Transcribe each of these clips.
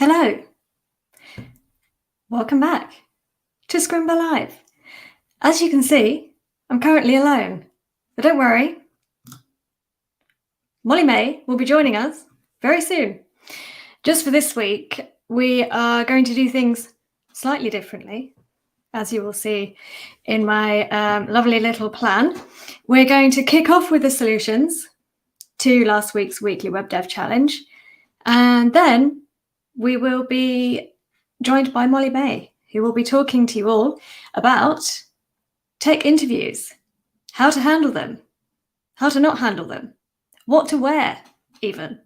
Hello, welcome back to Scrimba Live. As you can see, I'm currently alone, but don't worry, Molly-May will be joining us very soon. Just for this week, we are going to do things slightly differently, as you will see in my lovely little plan. We're going to kick off with the solutions to last week's weekly web dev challenge, and then we will be joined by Molly-May, who will be talking to you all about tech interviews, how to handle them, how to not handle them, what to wear even.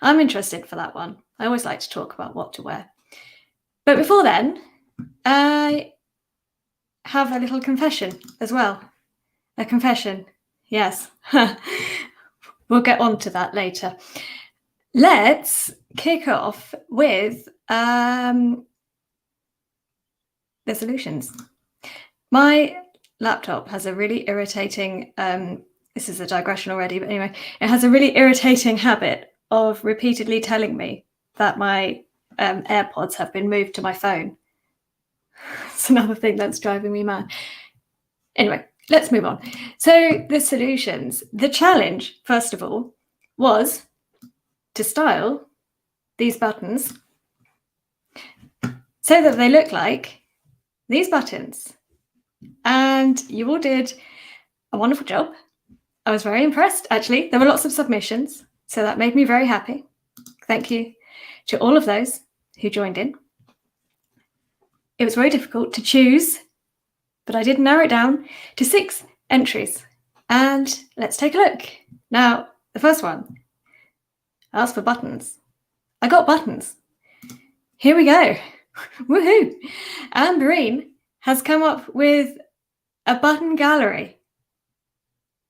I'm interested for that one. I always like to talk about what to wear. But before then, I have a little confession as well. A confession, yes. We'll get on to that later. Let's kick off with the solutions. My laptop has a really irritating, this is a digression already, but anyway, it has a really irritating habit of repeatedly telling me that my AirPods have been moved to my phone. It's another thing that's driving me mad. Anyway, let's move on. So the solutions, the challenge, first of all, was to style these buttons so that they look like these buttons. And you all did a wonderful job. I was very impressed, actually. There were lots of submissions, so that made me very happy. Thank you to all of those who joined in. It was very difficult to choose, but I did narrow it down to 6 entries. And let's take a look. Now, the first one, I asked for buttons. I got buttons. Here we go. Woohoo! Anne Breen has come up with a button gallery.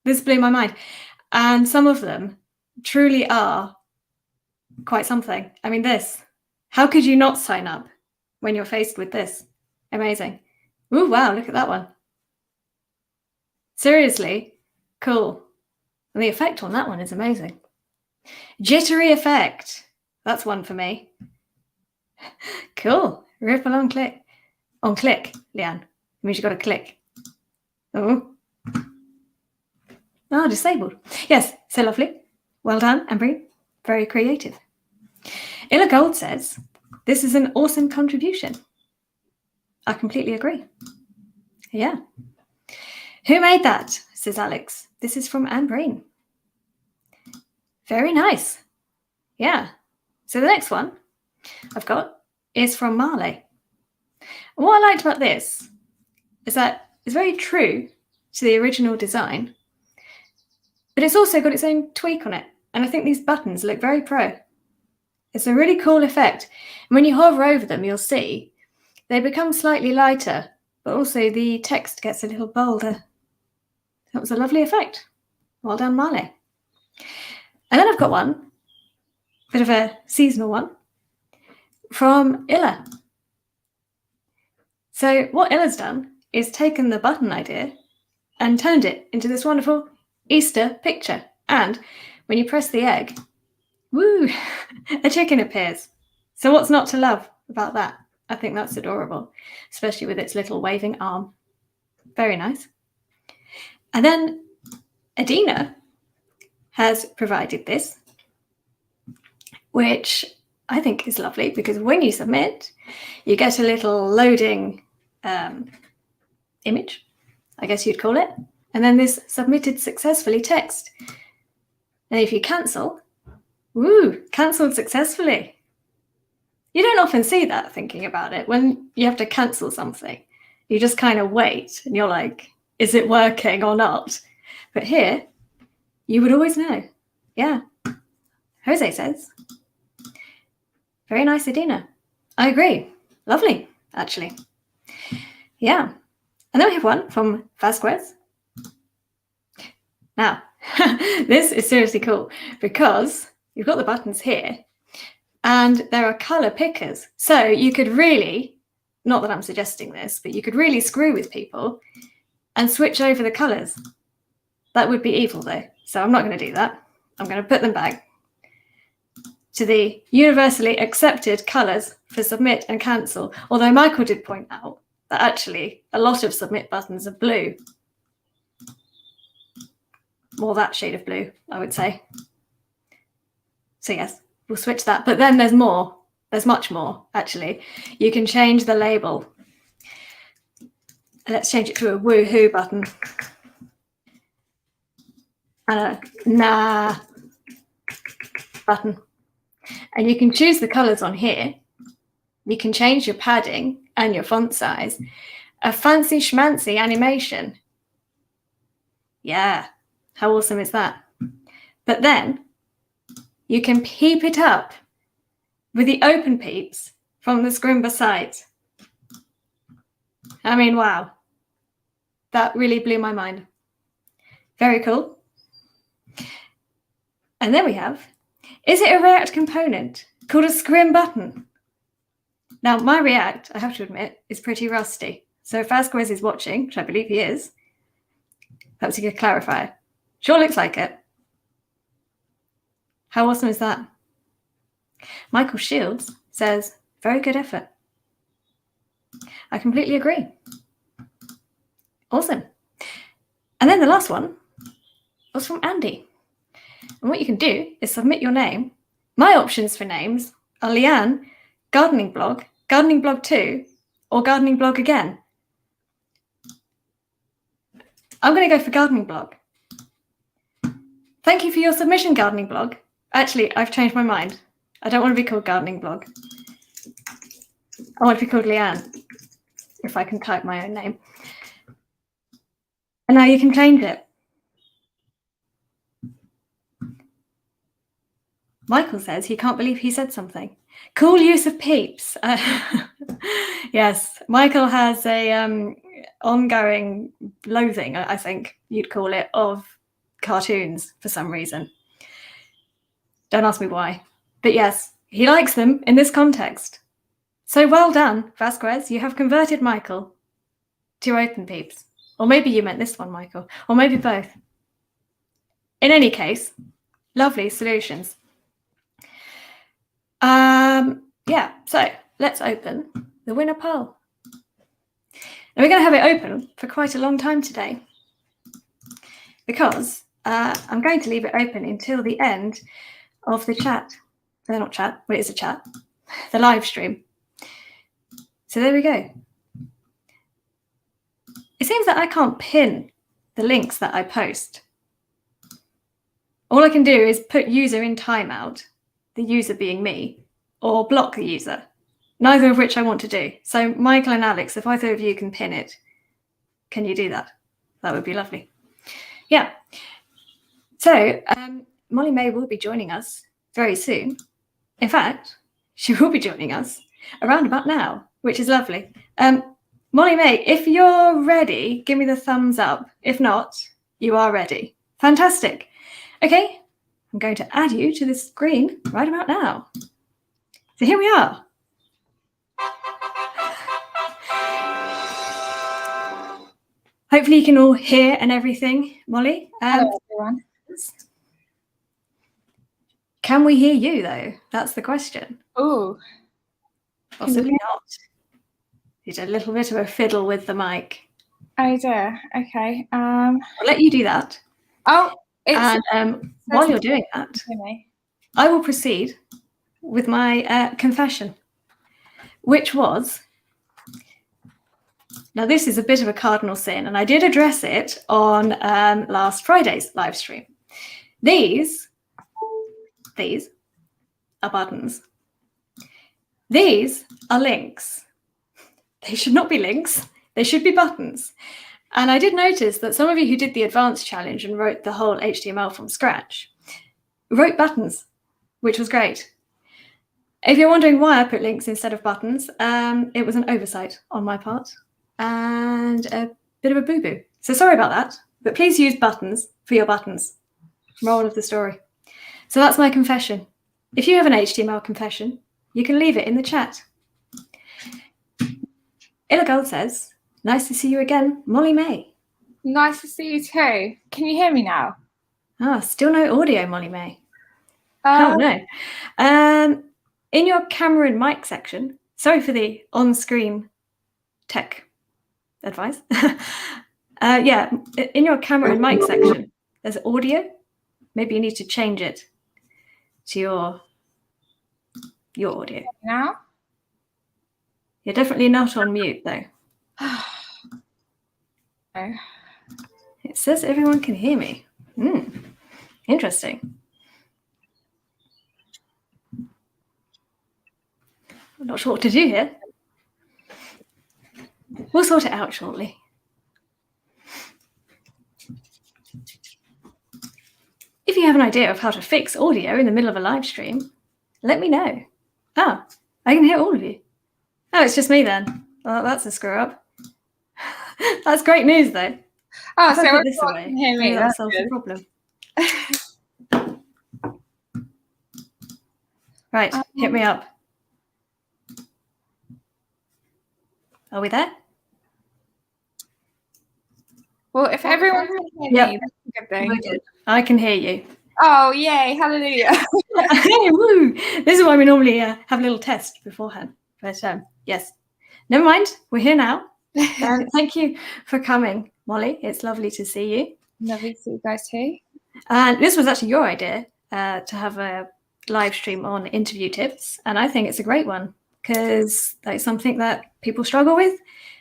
This blew my mind. And some of them truly are quite something. I mean, this. How could you not sign up when you're faced with this? Amazing. Ooh, wow, look at that one. Seriously, cool. And the effect on that one is amazing. Jittery effect. That's one for me. Cool. Ripple on click. On click, Leanne. It means you've got to click. Oh. Oh, disabled. Yes, so lovely. Well done, Amber. Very creative. Illa Gold says, this is an awesome contribution. I completely agree. Yeah. Who made that? Says Alex. This is from Anne Breen. Very nice. Yeah. So the next one I've got is from Marley. And what I liked about this is that it's very true to the original design, but it's also got its own tweak on it. And I think these buttons look very pro. It's a really cool effect. And when you hover over them, you'll see they become slightly lighter, but also the text gets a little bolder. That was a lovely effect. Well done, Marley. And then I've got one, bit of a seasonal one, from Illa. So what Illa's done is taken the button idea and turned it into this wonderful Easter picture. And when you press the egg, woo, a chicken appears. So what's not to love about that? I think that's adorable, especially with its little waving arm. Very nice. And then Adina has provided this, which I think is lovely because when you submit, you get a little loading image, I guess you'd call it, and then this submitted successfully text. And if you cancel, woo, cancelled successfully. You don't often see that thinking about it. When you have to cancel something, you just kind of wait and you're like, is it working or not? But here, you would always know. Yeah. Jose says, very nice, Adina. I agree. Lovely, actually. Yeah. And then we have one from Vasquez. Now, this is seriously cool because you've got the buttons here and there are color pickers. So you could really, not that I'm suggesting this, but you could really screw with people and switch over the colors. That would be evil though. So I'm not going to do that. I'm going to put them back. to the universally accepted colours for submit and cancel, although Michael did point out that actually a lot of submit buttons are blue. More that shade of blue, I would say. So yes, we'll switch that. But then there's more. There's much more, actually. You can change the label. Let's change it to a woohoo button. And a nah button. And you can choose the colours on here. You can change your padding and your font size. A fancy schmancy animation. Yeah, how awesome is that? But then you can peep it up with the open peeps from the Scrimba site. I mean, wow. That really blew my mind. Very cool. And then we have, is it a React component called a scrim button? Now, my React, I have to admit, is pretty rusty. So if Vasquez is watching, which I believe he is, perhaps he could clarify. Sure looks like it. How awesome is that? Michael Shields says, very good effort. I completely agree. Awesome. And then the last one was from Andy. And what you can do is submit your name. My options for names are Leanne, Gardening Blog 2, or Gardening Blog again. I'm going to go for Gardening Blog. Thank you for your submission, Gardening Blog. Actually, I've changed my mind. I don't want to be called Gardening Blog. I want to be called Leanne, if I can type my own name. And now you can change it. Michael says he can't believe he said something. Cool use of peeps. Yes, Michael has a ongoing loathing, I think you'd call it, of cartoons for some reason. Don't ask me why. But yes, he likes them in this context. So well done, Vasquez. You have converted Michael to open peeps. Or maybe you meant this one, Michael. Or maybe both. In any case, lovely solutions. Yeah, so let's open the winner poll. Now we're going to have it open for quite a long time today because I'm going to leave it open until the end of the chat. No, not chat, but it is a chat. The live stream. So there we go. It seems that I can't pin the links that I post. All I can do is put user in timeout, the user being me, or block the user, neither of which I want to do. So Michael and Alex, if either of you can pin it, can you do that? That would be lovely. Yeah. So Molly-May will be joining us very soon. In fact, she will be joining us around about now, which is lovely. Molly-May, if you're ready, give me the thumbs up. If not, you are ready. Fantastic. Okay, I'm going to add you to the screen right about now. So here we are. Hopefully you can all hear and everything, Molly. Hello, everyone. Can we hear you, though? That's the question. Oh, possibly not. You did a little bit of a fiddle with the mic. Oh dear. Okay. I'll let you do that. Oh, and while you're doing that, I will proceed with my confession, which was, now this is a bit of a cardinal sin, and I did address it on last Friday's live stream. These are buttons. These are links. They should not be links. They should be buttons. And I did notice that some of you who did the advanced challenge and wrote the whole HTML from scratch wrote buttons, which was great. If you're wondering why I put links instead of buttons, it was an oversight on my part and a bit of a boo-boo. So sorry about that, but please use buttons for your buttons. Moral of the story. So that's my confession. If you have an HTML confession, you can leave it in the chat. Illigold says, nice to see you again, Molly-May. Nice to see you too. Can you hear me now? Ah, still no audio, Molly-May. Oh, no. In your camera and mic section, sorry for the on-screen tech advice. Yeah, in your camera and mic section, there's audio. Maybe you need to change it to your audio. Now? You're definitely not on mute, though. No. It says everyone can hear me. Interesting. I'm not sure what to do here. We'll sort it out shortly. If you have an idea of how to fix audio in the middle of a live stream, let me know. Ah, I can hear all of you. Oh, it's just me then. Well, that's a screw up. That's great news, though. Oh, If so I put everyone this away, can hear me. maybe that'll That's solve good. the problem. Right, hit me up. Are we there? Well, if everyone can hear Yep. me, that's a good thing. We're good. I can hear you. Oh, yay, hallelujah. Hey, woo! This is why we normally have a little test beforehand. But yes, never mind. We're here now. Thank you for coming, Molly. It's lovely to see you. Lovely to see you guys too. And this was actually your idea to have a live stream on interview tips. And I think it's a great one because that's something that people struggle with,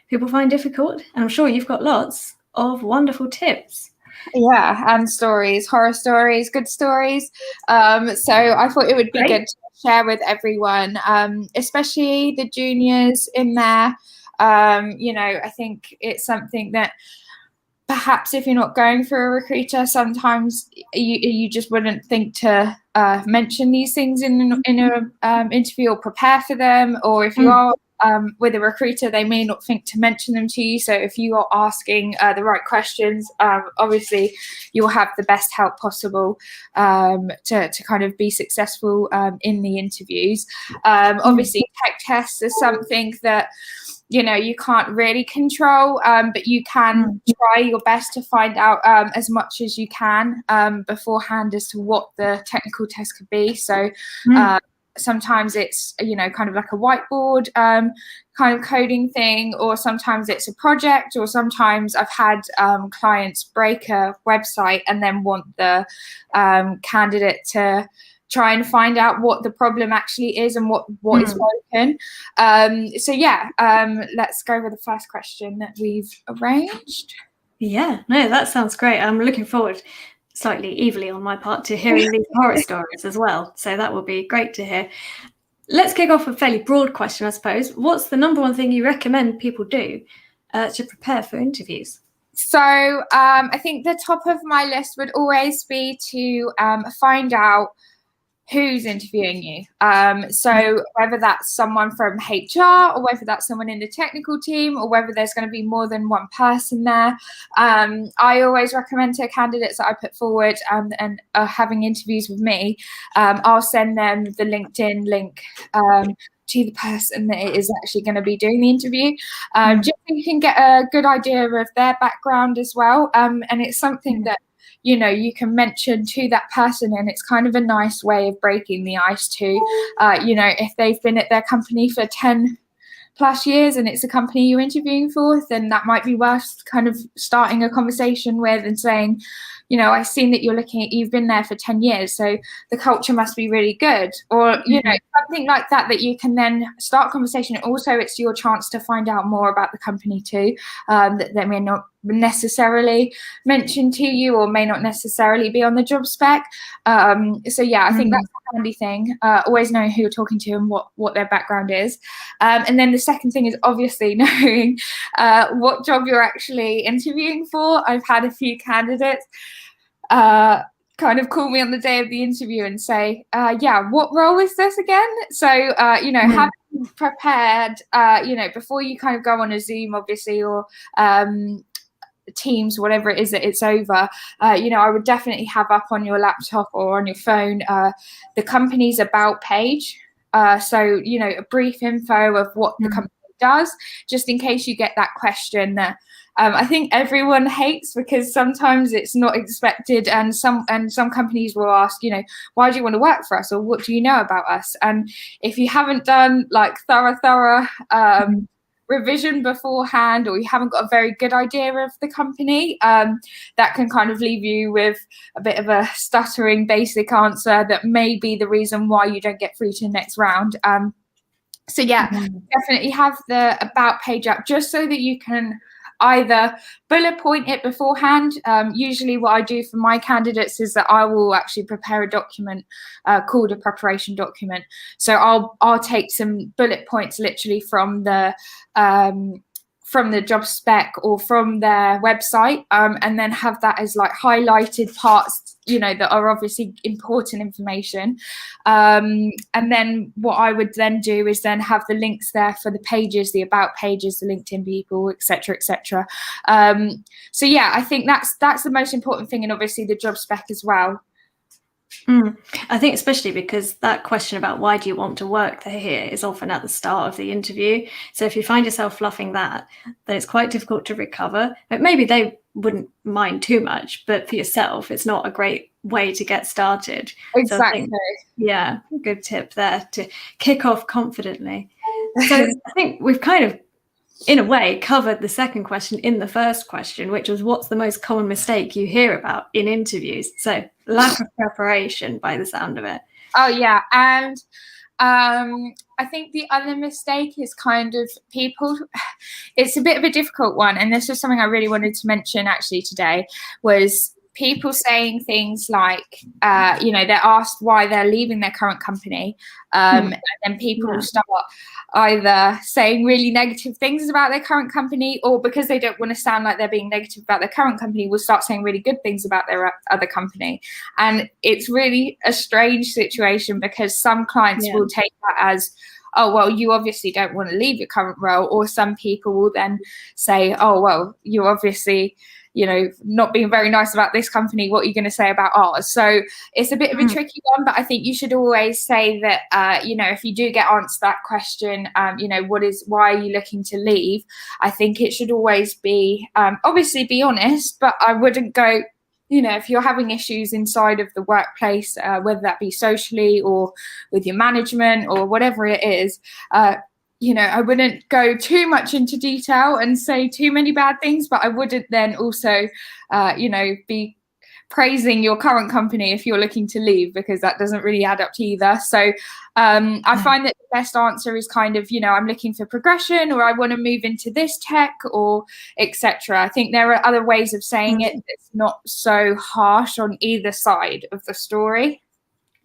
people find difficult. And I'm sure you've got lots of wonderful tips. Yeah, and stories, horror stories, good stories. So I thought it would be good to share with everyone, especially the juniors in there. I think it's something that perhaps if you're not going for a recruiter, sometimes you just wouldn't think to mention these things in an interview or prepare for them. Or if you are with a recruiter, they may not think to mention them to you. So if you are asking the right questions, obviously you'll have the best help possible to kind of be successful in the interviews. Obviously, tech tests is something that you can't really control, but you can try your best to find out as much as you can beforehand as to what the technical test could be. So sometimes it's kind of like a whiteboard kind of coding thing, or sometimes it's a project, or sometimes I've had clients break a website and then want the candidate to try and find out what the problem actually is and what is broken. Let's go over the first question that we've arranged. Yeah, no, that sounds great. I'm looking forward, slightly evilly on my part, to hearing these horror stories as well. So that will be great to hear. Let's kick off with a fairly broad question, I suppose. What's the number one thing you recommend people do to prepare for interviews? So I think the top of my list would always be to find out who's interviewing you. So whether that's someone from HR, or whether that's someone in the technical team, or whether there's going to be more than one person there. I always recommend to candidates that I put forward and are having interviews with me, I'll send them the LinkedIn link to the person that is actually going to be doing the interview, just so you can get a good idea of their background as well. And it's something that you can mention to that person, and it's kind of a nice way of breaking the ice too. If they've been at their company for 10 plus years and it's a company you're interviewing for, then that might be worth kind of starting a conversation with and saying, I've seen that you've been there for 10 years, so the culture must be really good, or something like that you can then start a conversation. And also it's your chance to find out more about the company too, that they may not necessarily mention to you, or may not necessarily be on the job spec. I think that's a handy thing. Always know who you're talking to and what their background is. And then the second thing is obviously knowing what job you're actually interviewing for. I've had a few candidates kind of call me on the day of the interview and say, what role is this again? So, having prepared, before you kind of go on a Zoom, obviously, or Teams, whatever it is that it's over, I would definitely have up on your laptop or on your phone the company's about page. So, a brief info of what the company does, just in case you get that question that I think everyone hates, because sometimes it's not expected, and some companies will ask, why do you want to work for us, or what do you know about us? And if you haven't done like thorough revision beforehand, or you haven't got a very good idea of the company, that can kind of leave you with a bit of a stuttering basic answer that may be the reason why you don't get through to the next round. So yeah, definitely have the about page up, just so that you can either bullet point it beforehand. Usually what I do for my candidates is that I will actually prepare a document called a preparation document. So I'll take some bullet points literally from the job spec or from their website, and then have that as like highlighted parts, that are obviously important information. And then what I would then do is then have the links there for the pages, the about pages, the LinkedIn people, etc., etc. So yeah, I think that's the most important thing, and obviously the job spec as well. I think especially because that question about why do you want to work here is often at the start of the interview. So if you find yourself fluffing that, then it's quite difficult to recover. But maybe they wouldn't mind too much, but for yourself, it's not a great way to get started. Exactly. So good tip there to kick off confidently. So I think we've kind of, in a way, covered the second question in the first question, which was what's the most common mistake you hear about in interviews? So lack of preparation by the sound of it. Oh yeah. And I think the other mistake is kind of people, it's a bit of a difficult one, and this was something I really wanted to mention actually today, was people saying things like, they're asked why they're leaving their current company, and then people start either saying really negative things about their current company, or because they don't want to sound like they're being negative about their current company, will start saying really good things about their other company. And it's really a strange situation, because some clients will take that as, oh, well, you obviously don't want to leave your current role. Or some people will then say, oh, well, you obviously, not being very nice about this company, what are you going to say about ours? So it's a bit of a tricky one, but I think you should always say that, if you do get answered that question, why are you looking to leave? I think it should always be, obviously be honest, but I wouldn't go, if you're having issues inside of the workplace, whether that be socially or with your management or whatever it is, I wouldn't go too much into detail and say too many bad things, but I wouldn't then also, be praising your current company if you're looking to leave, because that doesn't really add up to either. So I find that the best answer is kind of, I'm looking for progression, or I want to move into this tech, or etc. I think there are other ways of saying it that's not so harsh on either side of the story.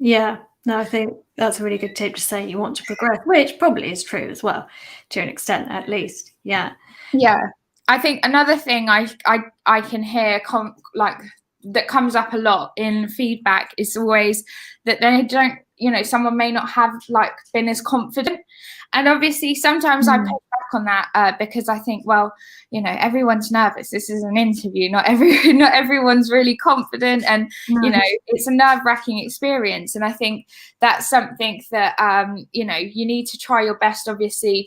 Yeah. No, I think that's a really good tip to say you want to progress, which probably is true as well, to an extent at least. Yeah. Yeah. I think another thing I can hear that comes up a lot in feedback is always that they don't, someone may not have been as confident. And obviously sometimes I push back on that, because I think, well, everyone's nervous. This is an interview. Not everyone's really confident, and it's a nerve-wracking experience. And I think that's something that you need to try your best, obviously,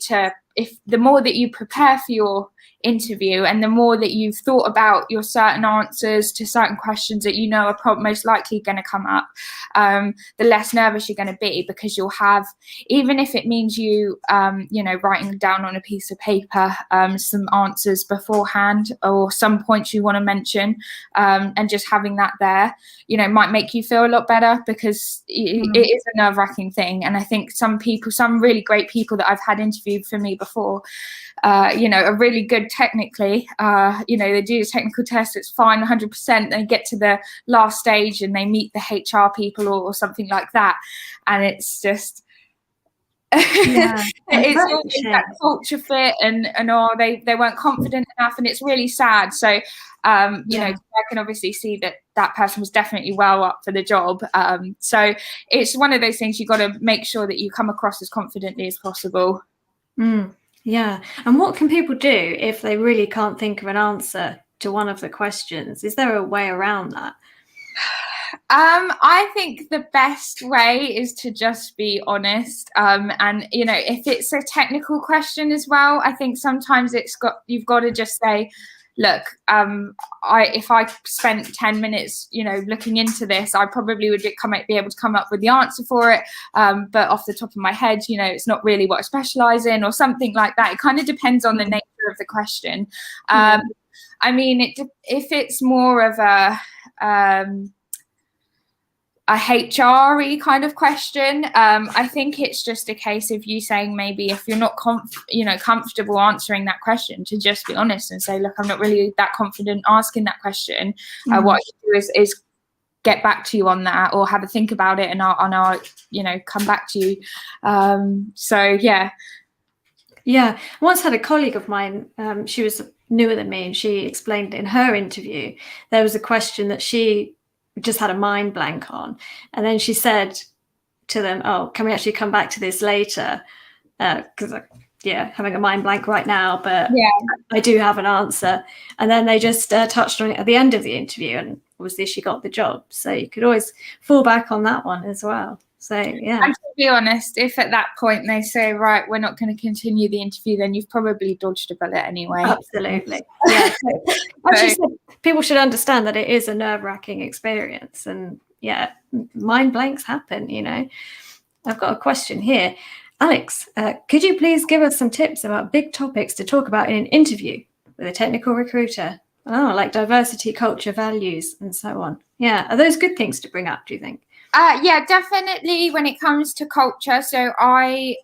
if the more that you prepare for your interview, and the more that you've thought about your certain answers to certain questions that are most likely going to come up, the less nervous you're going to be, because you'll have, even if it means you writing down on a piece of paper some answers beforehand, or some points you want to mention, and just having that there might make you feel a lot better, because it is a nerve-wracking thing. And I think some really great people that I've had interviewed for me before, are really good technically. They do the technical test, it's fine, 100%. They get to the last stage and they meet the HR people or something like that, and it's just it's always that culture fit, and they weren't confident enough, and it's really sad. So I can obviously see that person was definitely well up for the job. So it's one of those things, you got to make sure that you come across as confidently as possible. Yeah. And what can people do if they really can't think of an answer to one of the questions? Is there a way around that? I think the best way is to just be honest. And if it's a technical question as well, I think sometimes you've got to just say, look, if I spent 10 minutes, looking into this, I probably would be able to come up with the answer for it. But off the top of my head, it's not really what I specialize in, or something like that. It kind of depends on the nature of the question. I mean, if it's more of a HR-y kind of question, I think it's just a case of you saying, maybe if you're not comfortable answering that question, to just be honest and say, look, I'm not really that confident asking that question. What I should do is get back to you on that, or have a think about it, and I'll come back to you. Yeah, once had a colleague of mine, she was newer than me, and she explained in her interview there was a question that she just had a mind blank on, and then she said to them, oh, can we actually come back to this later, because having a mind blank right now, but I do have an answer. And then they just touched on it at the end of the interview, and obviously she got the job. So you could always fall back on that one as well. So yeah, and to be honest, if at that point they say, right, we're not going to continue the interview, then you've probably dodged a bullet anyway. Absolutely. Yeah. So people should understand that it is a nerve-wracking experience, and mind blanks happen. I've got a question here. Alex, could you please give us some tips about big topics to talk about in an interview with a technical recruiter? Oh, like diversity, culture, values, and so on. Yeah, are those good things to bring up, do you think? Yeah, definitely when it comes to culture. So I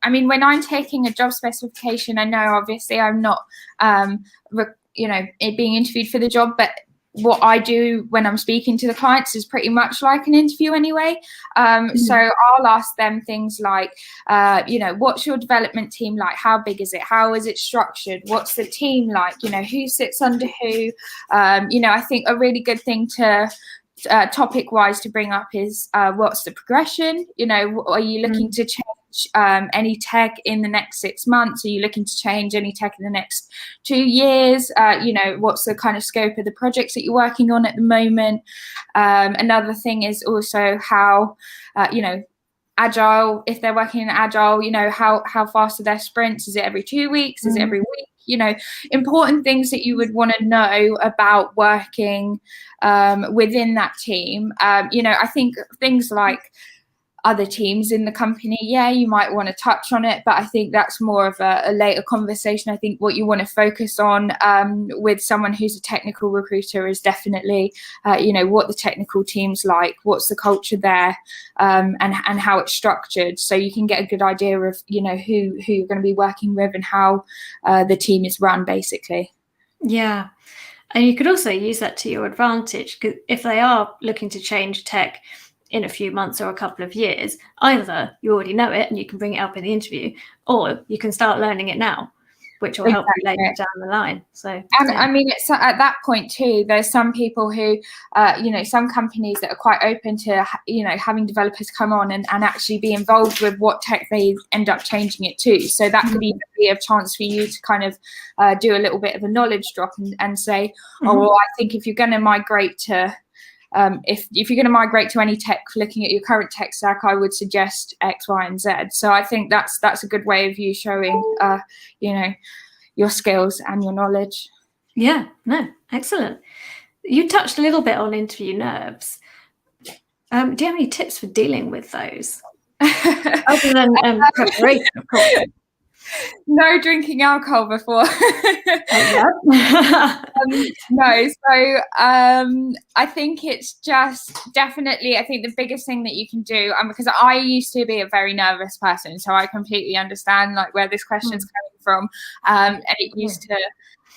mean, when I'm taking a job specification, I know obviously I'm not, being interviewed for the job, but what I do when I'm speaking to the clients is pretty much like an interview anyway. So I'll ask them things like, what's your development team like? How big is it? How is it structured? What's the team like? Who sits under who? I think a really good thing to topic wise to bring up is what's the progression? Are you looking to change any tech in the next 6 months? Are you looking to change any tech in the next 2 years? What's the kind of scope of the projects that you're working on at the moment? Another thing is also how agile, if they're working in agile, how fast are their sprints? Is it every 2 weeks? Is it every week? Important things that you would want to know about working within that team. I think things like other teams in the company, you might want to touch on it, but I think that's more of a later conversation. I think what you want to focus on with someone who's a technical recruiter is definitely, what the technical team's like, what's the culture there, and how it's structured, so you can get a good idea of, who you're going to be working with and how the team is run, basically. Yeah, and you could also use that to your advantage, because if they are looking to change tech in a few months or a couple of years, either you already know it and you can bring it up in the interview, or you can start learning it now, which will help you later down the line. So, and I mean, it's at that point too, there's some people who, some companies that are quite open to, having developers come on and actually be involved with what tech they end up changing it to. So that could even be a chance for you to kind of do a little bit of a knowledge drop and say, oh, well, I think if you're going to migrate to, if you're going to migrate to any tech, looking at your current tech stack, I would suggest X, Y, and Z. So I think that's a good way of you showing, your skills and your knowledge. Yeah, no, excellent. You touched a little bit on interview nerves. Do you have any tips for dealing with those? Other than preparation, of course. No drinking alcohol before. No, so I think it's just definitely, I think the biggest thing that you can do, because I used to be a very nervous person, so I completely understand like where this question's coming from, and it used to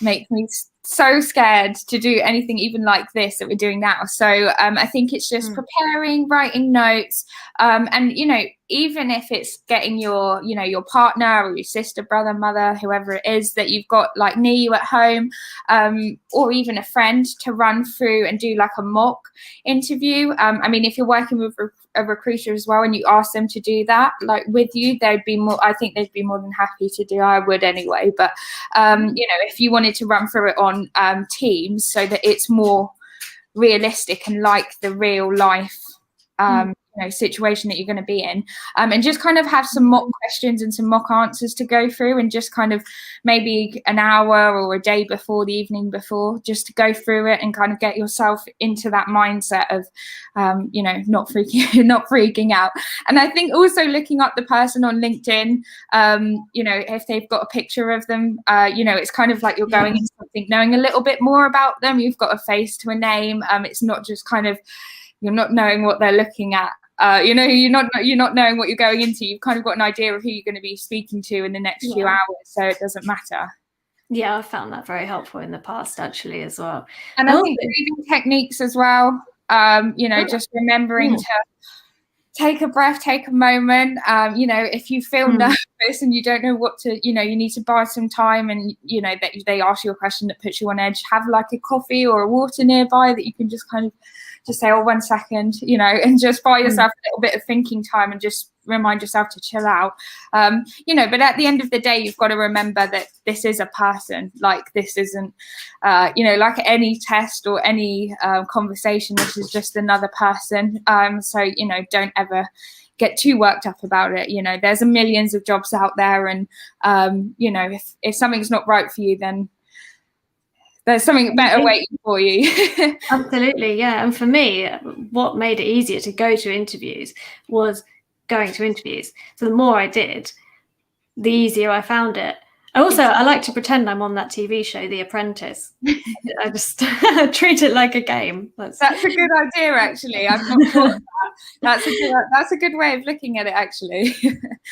make me so scared to do anything even like this that we're doing now. So I think it's just preparing, writing notes, and even if it's getting your your partner or your sister, brother, mother, whoever it is that you've got like near you at home, or even a friend to run through and do like a mock interview. I mean, if you're working with a recruiter as well and you ask them to do that like with you, I think they'd be more than happy to do. I would anyway, but if you wanted to run through it on Teams so that it's more realistic and like the real life situation that you're going to be in, and just kind of have some mock questions and some mock answers to go through, and just kind of maybe an hour or a day before, the evening before, just to go through it and kind of get yourself into that mindset of not freaking out. And I think also looking up the person on LinkedIn, if they've got a picture of them, it's kind of like you're going into something knowing a little bit more about them. You've got a face to a name. It's not just kind of, you're not knowing what they're looking at. You're not knowing what you're going into. You've kind of got an idea of who you're going to be speaking to in the next few hours, so it doesn't matter. Yeah, I found that very helpful in the past, actually, as well. And I think breathing techniques as well. Just remembering to take a breath, take a moment. If you feel nervous and you don't know what to, you need to buy some time, and that they ask you a question that puts you on edge, have like a coffee or a water nearby that you can just kind of just say, oh, 1 second, and just buy yourself a little bit of thinking time and just remind yourself to chill out. But at the end of the day, you've got to remember that this is a person. Like, this isn't, like any test or any conversation, this is just another person. So don't ever get too worked up about it. There's millions of jobs out there, and if something's not right for you, then there's something better waiting for you. Absolutely, yeah. And for me, what made it easier to go to interviews was going to interviews. So the more I did, the easier I found it. Also, I like to pretend I'm on that TV show, The Apprentice. I just treat it like a game. That's a good idea, actually. I've not thought of that. That's a good way of looking at it, actually.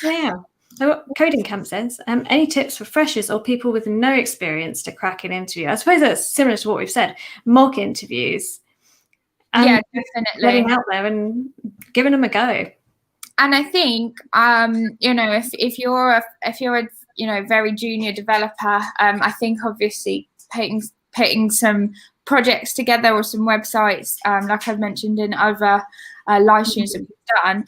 Yeah. So Coding Camp says, any tips for freshers or people with no experience to crack an interview? I suppose that's similar to what we've said, mock interviews. Yeah, definitely. Getting out there and giving them a go. And I think, if you're a very junior developer, I think obviously putting some projects together or some websites, like I've mentioned in other live streams that we've done,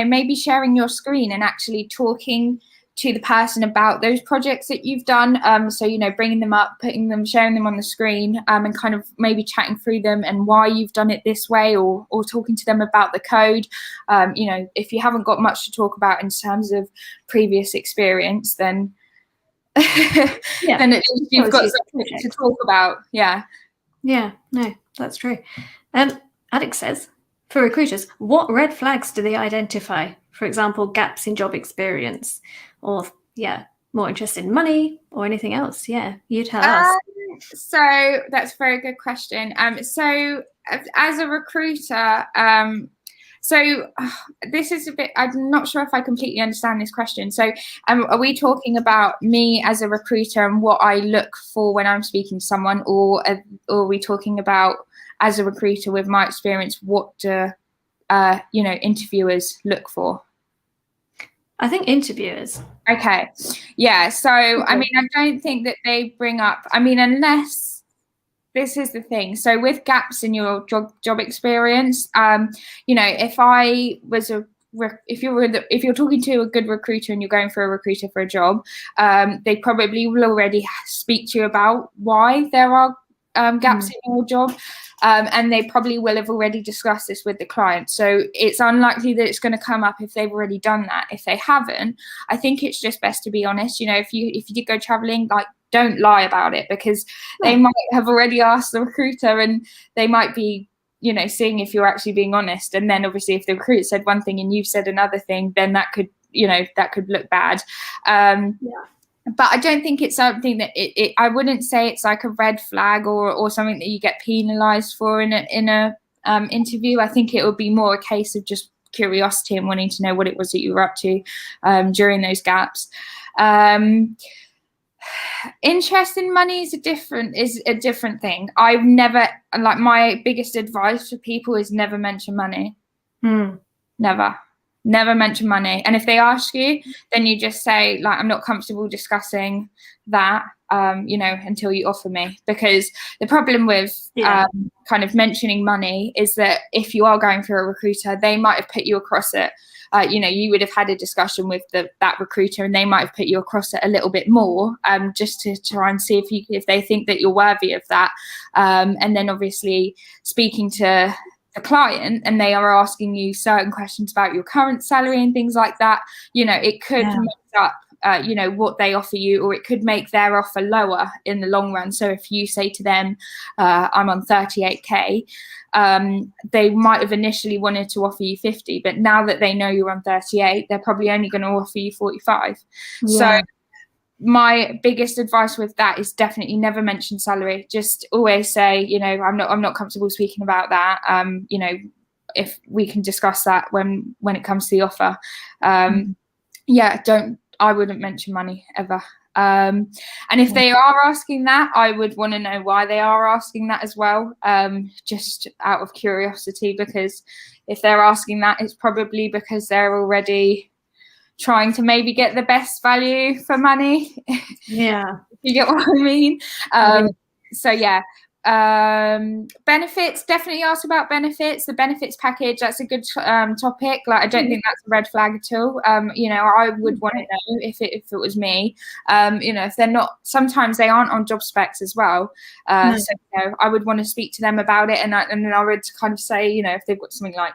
maybe sharing your screen and actually talking to the person about those projects that you've done. So, bringing them up, sharing them on the screen, and kind of maybe chatting through them and why you've done it this way, or talking to them about the code. If you haven't got much to talk about in terms of previous experience, then then at least you've got something to talk about. Yeah. Yeah, no, that's true. Alex says, for recruiters, what red flags do they identify? For example, gaps in job experience, or more interested in money or anything else? Yeah, you tell us. So that's a very good question. So as a recruiter, this is a bit, I'm not sure if I completely understand this question. So are we talking about me as a recruiter and what I look for when I'm speaking to someone, or are we talking about, as a recruiter with my experience, what do interviewers look for? I think interviewers. Okay. Yeah. So, I mean, I don't think that they bring up, unless, this is the thing. So with gaps in your job experience, if you're talking to a good recruiter and you're going for a recruiter for a job, they probably will already speak to you about why there are gaps in your job. And they probably will have already discussed this with the client. So it's unlikely that it's going to come up if they've already done that. If they haven't, I think it's just best to be honest. If you did go traveling, like, don't lie about it, because they might have already asked the recruiter, and they might be, seeing if you're actually being honest. And then obviously if the recruiter said one thing and you've said another thing, then that could look bad. But I don't think it's something that I wouldn't say it's like a red flag or something that you get penalized for in a interview. I think it would be more a case of just curiosity and wanting to know what it was that you were up to during those gaps. Interest in money is a different thing. I've never, like, my biggest advice for people is never mention money. Never mention money. And if they ask you, then you just say, like, I'm not comfortable discussing that, until you offer me. Because the problem with kind of mentioning money is that if you are going for a recruiter, they might have put you across it. You would have had a discussion with that recruiter, and they might have put you across it a little bit more, just to try and see if they think that you're worthy of that. And then obviously speaking to the client and they are asking you certain questions about your current salary and things like that, you know, it could mix up you know, what they offer you, or it could make their offer lower in the long run. So if you say to them, I'm on 38k, they might have initially wanted to offer you 50, but now that they know you're on 38, they're probably only going to offer you 45. So my biggest advice with that is definitely never mention salary. Just always say, you know, I'm not comfortable speaking about that. You know, if we can discuss that when it comes to the offer. I wouldn't mention money ever. And if they are asking that, I would want to know why they are asking that as well, just out of curiosity, because if they're asking that, it's probably because they're already trying to maybe get the best value for money. Yeah. You get what I mean? So yeah. Benefits, definitely ask about benefits. The benefits package, that's a good topic. Like, I don't think that's a red flag at all. You know, I would want to know if it was me. You know, if they're not, sometimes they aren't on job specs as well. So you know, I would want to speak to them about it, and then I would kind of say, you know, if they've got something like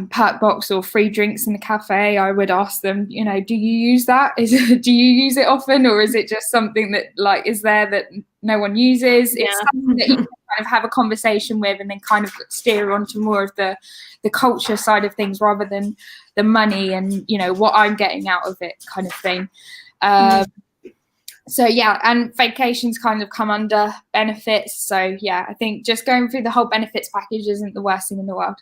perk box or free drinks in the cafe, I would ask them, you know, do you use that? Do you use it often, or is it just something that like is there that no one uses? It's something that you can kind of have a conversation with, and then kind of steer onto more of the culture side of things rather than the money and, you know, what I'm getting out of it kind of thing. So yeah, and vacations kind of come under benefits. So yeah, I think just going through the whole benefits package isn't the worst thing in the world.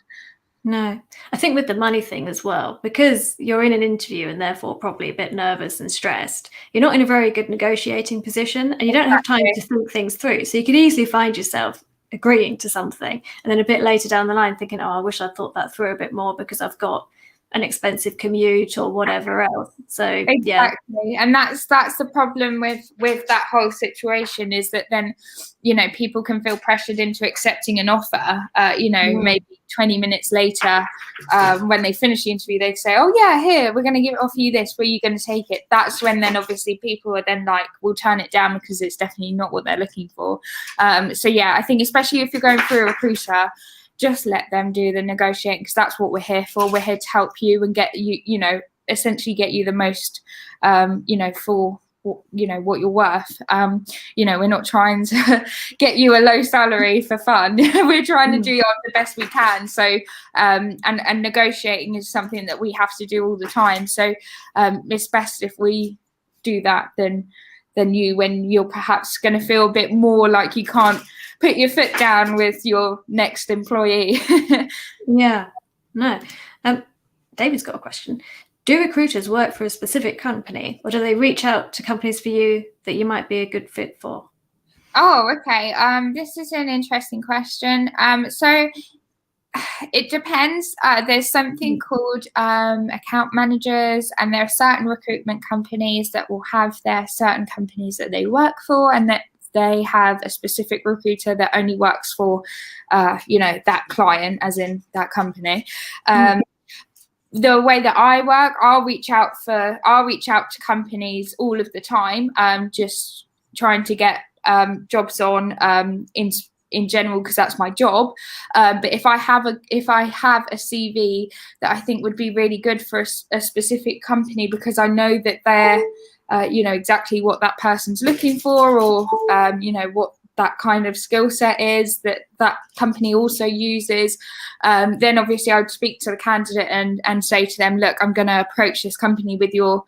No, I think with the money thing as well, because you're in an interview and therefore probably a bit nervous and stressed, you're not in a very good negotiating position, and you don't have time to think things through. So you could easily find yourself agreeing to something and then a bit later down the line thinking, oh, I wish I'd thought that through a bit more because I've got an expensive commute or whatever else. So exactly. And that's the problem with that whole situation, is that then, you know, people can feel pressured into accepting an offer, you know, maybe 20 minutes later, when they finish the interview, they say, oh yeah, here, we're going to offer you this, were you going to take it? That's when then obviously people are then like, will turn it down because it's definitely not what they're looking for. So yeah, I think especially if you're going through a recruiter, just let them do the negotiating, because that's what we're here for. We're here to help you and get you, you know, essentially get you the most, you know, for, you know, what you're worth. You know, we're not trying to get you a low salary for fun. We're trying to do the best we can. So, and negotiating is something that we have to do all the time. So, it's best if we do that than you, when you're perhaps going to feel a bit more like you can't put your foot down with your next employee. Yeah, no. David's got a question. Do recruiters work for a specific company, or do they reach out to companies for you that you might be a good fit for? Oh, okay. This is an interesting question. So it depends. There's something called account managers, and there are certain recruitment companies that will have their certain companies that they work for, and that they have a specific recruiter that only works for, you know, that client, as in that company. The way that I work, I'll reach out to companies all of the time, just trying to get jobs on in general, because that's my job. But if I have a CV that I think would be really good for a specific company, because I know that they're you know, exactly what that person's looking for, or you know, what that kind of skill set is that company also uses, then obviously I would speak to the candidate and say to them, look, I'm going to approach this company with your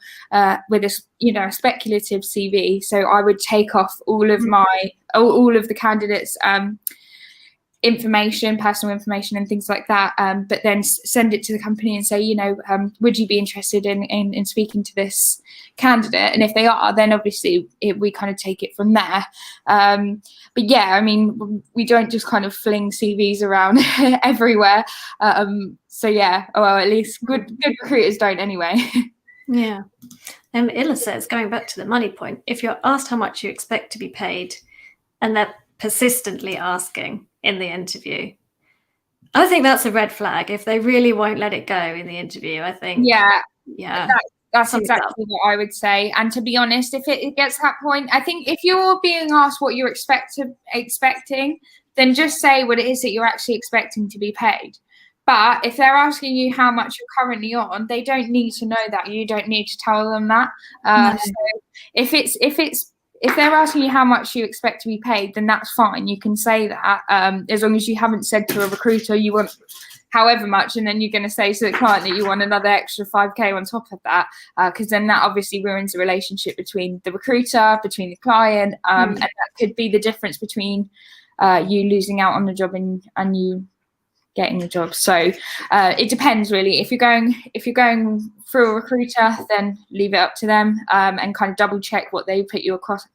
with this, you know, speculative CV. So I would take off all of the candidates' information, personal information and things like that, but then send it to the company and say, you know, would you be interested in speaking to this candidate? And if they are, then obviously we kind of take it from there. But yeah, I mean, we don't just kind of fling CVs around everywhere. So yeah, well, at least good recruiters don't anyway. Yeah. Illa says, going back to the money point, if you're asked how much you expect to be paid and they're persistently asking in the interview, I think that's a red flag. If they really won't let it go in the interview, I think that's exactly what I would say. And to be honest, if it gets to that point, I think if you're being asked what you're expecting, then just say what it is that you're actually expecting to be paid. But if they're asking you how much you're currently on, they don't need to know that. You don't need to tell them that. No. So if they're asking you how much you expect to be paid, then that's fine. You can say that, as long as you haven't said to a recruiter you want however much, and then you're going to say to the client that you want another extra 5k on top of that, because then that obviously ruins the relationship between the recruiter, between the client, and that could be the difference between you losing out on the job and you getting the job. So it depends really. If you're going through a recruiter, then leave it up to them, and kind of double check what they put you across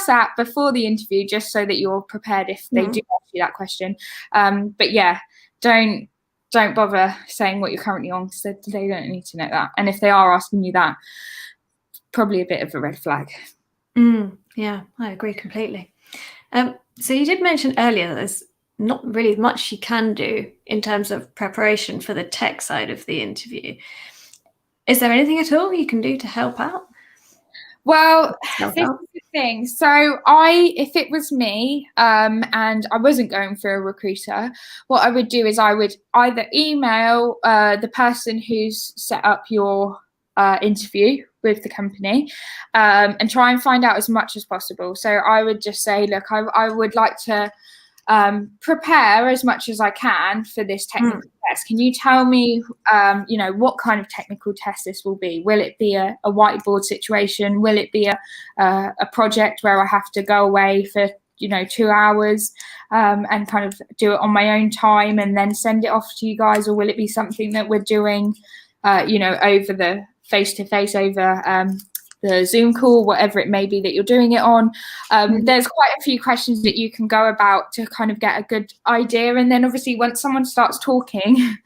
that before the interview, just so that you're prepared if they do ask you that question. But yeah, don't bother saying what you're currently on, because they don't need to know that. And if they are asking you that, probably a bit of a red flag. Yeah, I agree completely. So you did mention earlier that there's not really much you can do in terms of preparation for the tech side of the interview. Is there anything at all you can do to help out? Well, this is the thing. So if it was me, and I wasn't going for a recruiter, what I would do is I would either email the person who's set up your interview with the company, and try and find out as much as possible. So I would just say, look, I would like to prepare as much as I can for this technical test. Can you tell me, what kind of technical test this will be? Will it be a whiteboard situation? Will it be a project where I have to go away for 2 hours and kind of do it on my own time and then send it off to you guys? Or will it be something that we're doing, over the face-to-face, over the Zoom call, whatever it may be that you're doing it on? There's quite a few questions that you can go about to kind of get a good idea. And then obviously once someone starts talking,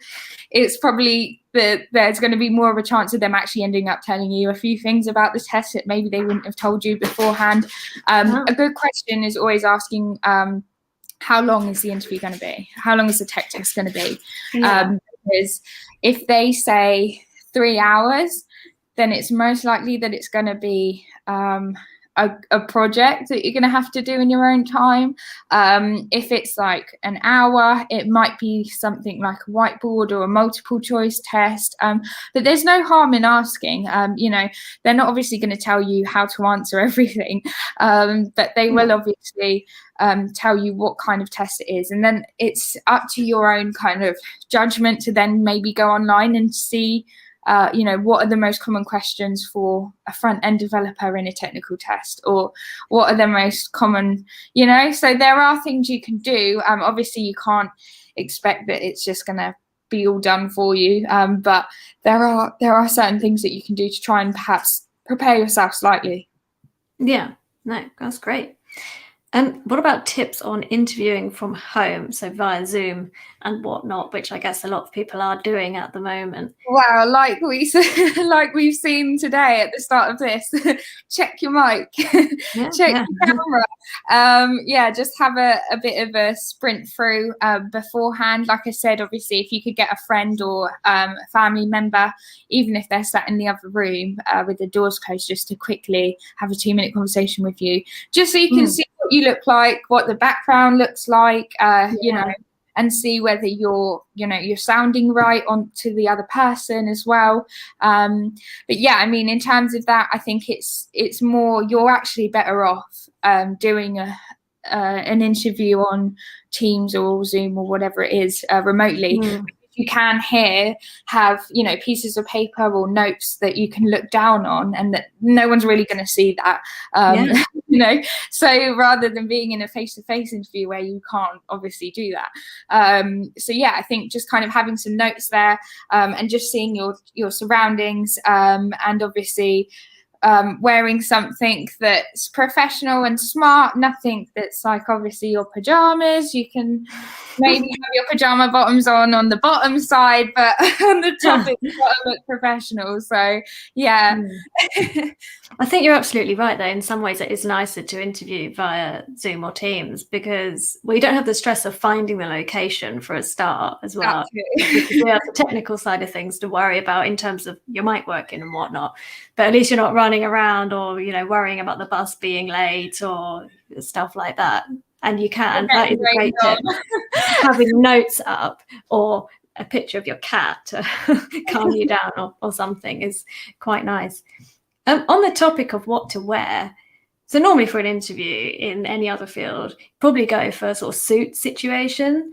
it's probably there's going to be more of a chance of them actually ending up telling you a few things about the test that maybe they wouldn't have told you beforehand. A good question is always asking, how long is the interview going to be? How long is the tech test going to be? Because if they say 3 hours, then it's most likely that it's going to be a project that you're going to have to do in your own time. If it's like an hour, it might be something like a whiteboard or a multiple choice test. But there's no harm in asking. They're not obviously going to tell you how to answer everything, but they will obviously tell you what kind of test it is. And then it's up to your own kind of judgment to then maybe go online and see what are the most common questions for a front-end developer in a technical test, or what are the most common, so there are things you can do. Obviously you can't expect that it's just going to be all done for you, but there are certain things that you can do to try and perhaps prepare yourself slightly. Yeah, no, that's great. And what about tips on interviewing from home, so via Zoom and whatnot, which I guess a lot of people are doing at the moment? Wow, like we've seen today at the start of this, check your mic, check your camera. Just have a bit of a sprint through beforehand. Like I said, obviously, if you could get a friend or a family member, even if they're sat in the other room with the doors closed, just to quickly have a 2-minute conversation with you, just so you can see what you look like, what the background looks like, and see whether you're sounding right on to the other person as well. But yeah, I mean, in terms of that, I think it's more, you're actually better off doing an interview on Teams or Zoom or whatever it is remotely. You can have pieces of paper or notes that you can look down on, and that no one's really going to see that. So rather than being in a face-to-face interview where you can't obviously do that. I think just kind of having some notes there, and just seeing your surroundings, and obviously wearing something that's professional and smart, nothing that's like obviously your pajamas. You can maybe have your pajama bottoms on the bottom side, but on the top it's got to look professional. So yeah. I think you're absolutely right though. In some ways it is nicer to interview via Zoom or Teams, because you don't have the stress of finding the location for a start as well. You have the technical side of things to worry about in terms of your mic working and whatnot, but at least you're not running around or worrying about the bus being late or stuff like that. and you can. That is a great tip. Having notes up or a picture of your cat to calm you down or something is quite nice. On the topic of what to wear, so normally for an interview in any other field, probably go for a sort of suit situation.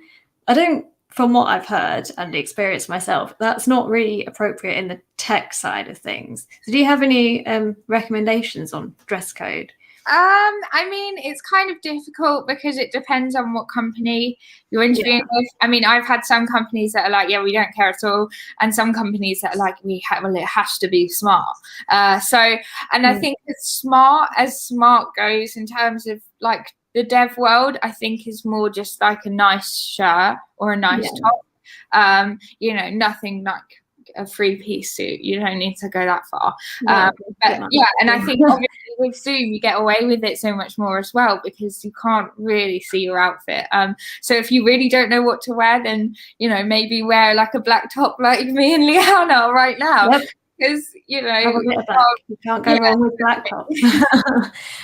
From what I've heard and experienced myself, that's not really appropriate in the tech side of things. So do you have any recommendations on dress code? I mean, it's kind of difficult because it depends on what company you're interviewing with. I mean, I've had some companies that are like, yeah, we don't care at all, and some companies that are like, it has to be smart. I think as smart goes in terms of like the dev world, I think is more just like a nice shirt or a nice top. Nothing like a 3-piece suit. You don't need to go that far. I think obviously with Zoom you get away with it so much more as well because you can't really see your outfit. So if you really don't know what to wear, then maybe wear like a black top like me and Leanne are right now. Because you can't go wrong with black tops.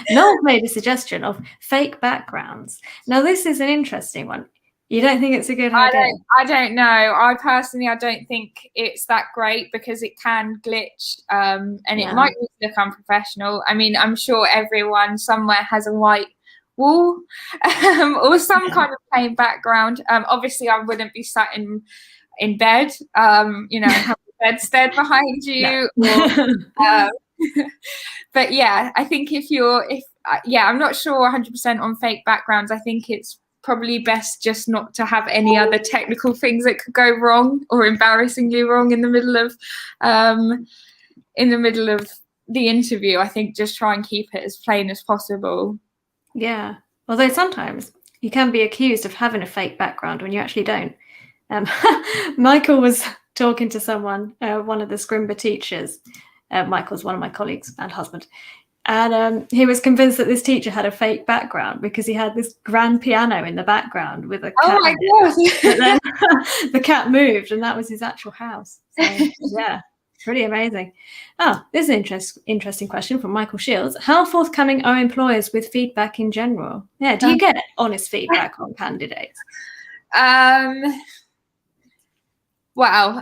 Noel's made a suggestion of fake backgrounds. Now this is an interesting one. You don't think it's a good idea? I don't know. I don't think it's that great because it can glitch and it might look unprofessional. I mean, I'm sure everyone somewhere has a white wall or some kind of plain background. Obviously, I wouldn't be sat in bed, have a bedstead behind you. But yeah, I think I'm not sure 100% on fake backgrounds. I think it's probably best just not to have any other technical things that could go wrong or embarrassingly wrong in the middle of the interview. I think just try and keep it as plain as possible. Yeah, although sometimes you can be accused of having a fake background when you actually don't. Michael was talking to someone, one of the Scrimba teachers. Michael's one of my colleagues and husband. And he was convinced that this teacher had a fake background because he had this grand piano in the background with a cat. Oh my God. But then the cat moved and that was his actual house. So, yeah, pretty amazing. Oh, this is an interesting question from Michael Shields. How forthcoming are employers with feedback in general? Yeah, do you get honest feedback on candidates? Well,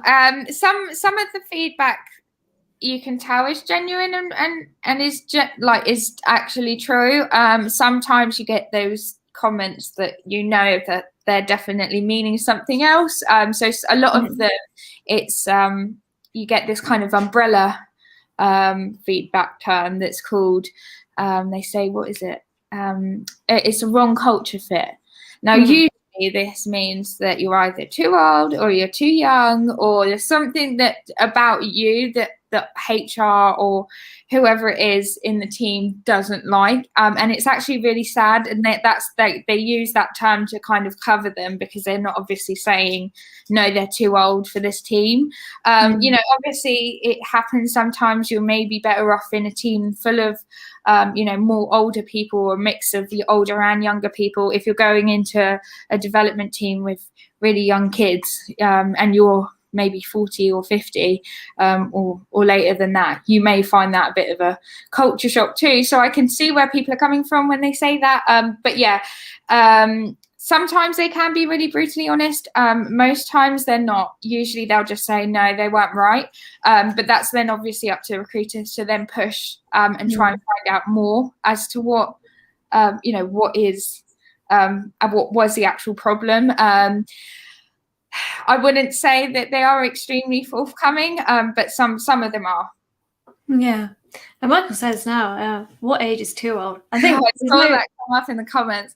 some of the feedback you can tell is genuine and is actually true. Sometimes you get those comments that that they're definitely meaning something else. So a lot of them, it's you get this kind of umbrella feedback term that's called. They say, what is it? It's a wrong culture fit. Now, usually this means that you're either too old or you're too young, or there's something that about you that HR or whoever it is in the team doesn't like, and it's actually really sad. And they use that term to kind of cover them because they're not obviously saying no, they're too old for this team. Obviously it happens sometimes. You're maybe better off in a team full of more older people or a mix of the older and younger people. If you're going into a development team with really young kids and you're maybe 40 or 50 or later than that, you may find that a bit of a culture shock too. So I can see where people are coming from when they say that. But yeah, sometimes they can be really brutally honest. Most times they're not. Usually they'll just say, no, they weren't right. But that's then obviously up to recruiters to then push and try and find out more as to what was the actual problem. I wouldn't say that they are extremely forthcoming, but some of them are. Yeah. And Michael says now, what age is too old? I think I saw that come up in the comments.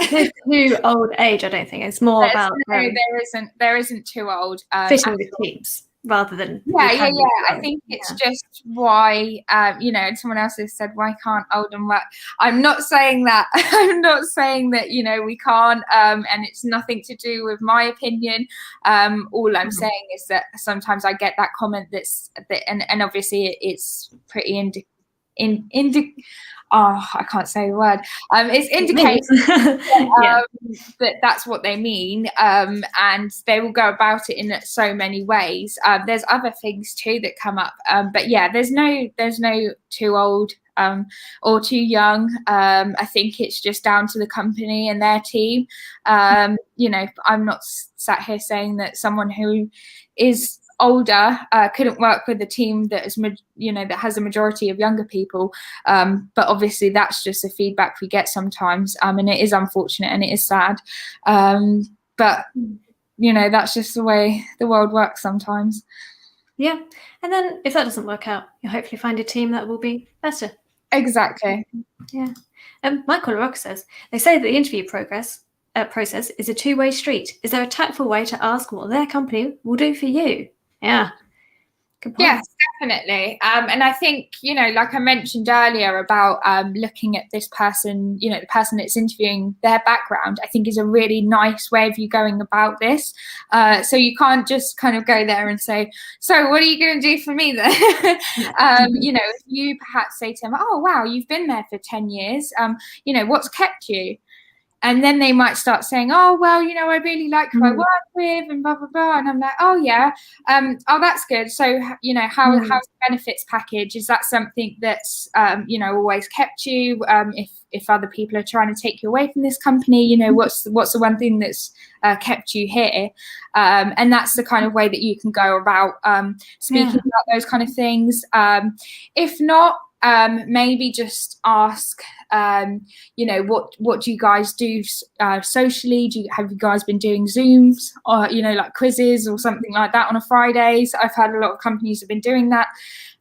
There's too old age, I don't think. It's more about there isn't too old. Fitting with teams rather than I think it's just why someone else has said, why can't Oldham work? I'm not saying that. I'm not saying that we can't, and it's nothing to do with my opinion. All I'm saying is that sometimes I get that comment and obviously it's pretty I can't say the word. It's indicating that that's what they mean, and they will go about it in so many ways. There's other things too that come up, but yeah, there's no too old or too young. I think it's just down to the company and their team. I'm not sat here saying that someone who is older couldn't work with a team that is that has a majority of younger people, but obviously that's just the feedback we get sometimes, and it is unfortunate and it is sad, but that's just the way the world works sometimes. Yeah, and then if that doesn't work out, you'll hopefully find a team that will be better. Exactly. Yeah. Michael Rock says, they say that the interview process is a two-way street. Is there a tactful way to ask what their company will do for you? Yeah. Good point. Yes, definitely. And I think, like I mentioned earlier about looking at this person, the person that's interviewing, their background, I think is a really nice way of you going about this. So you can't just kind of go there and say, so what are you going to do for me then? If you perhaps say to them, oh, wow, you've been there for 10 years. What's kept you? And then they might start saying, oh, well, I really like who I work with and blah, blah, blah. And I'm like, oh, yeah. Oh, that's good. So, how's the benefits package? Is that something that's, always kept you? If other people are trying to take you away from this company, what's the one thing that's kept you here? And that's the kind of way that you can go about speaking about those kind of things. If not, maybe just ask, what do you guys do socially? Have you guys been doing Zooms or, like quizzes or something like that on a Fridays? I've heard a lot of companies have been doing that,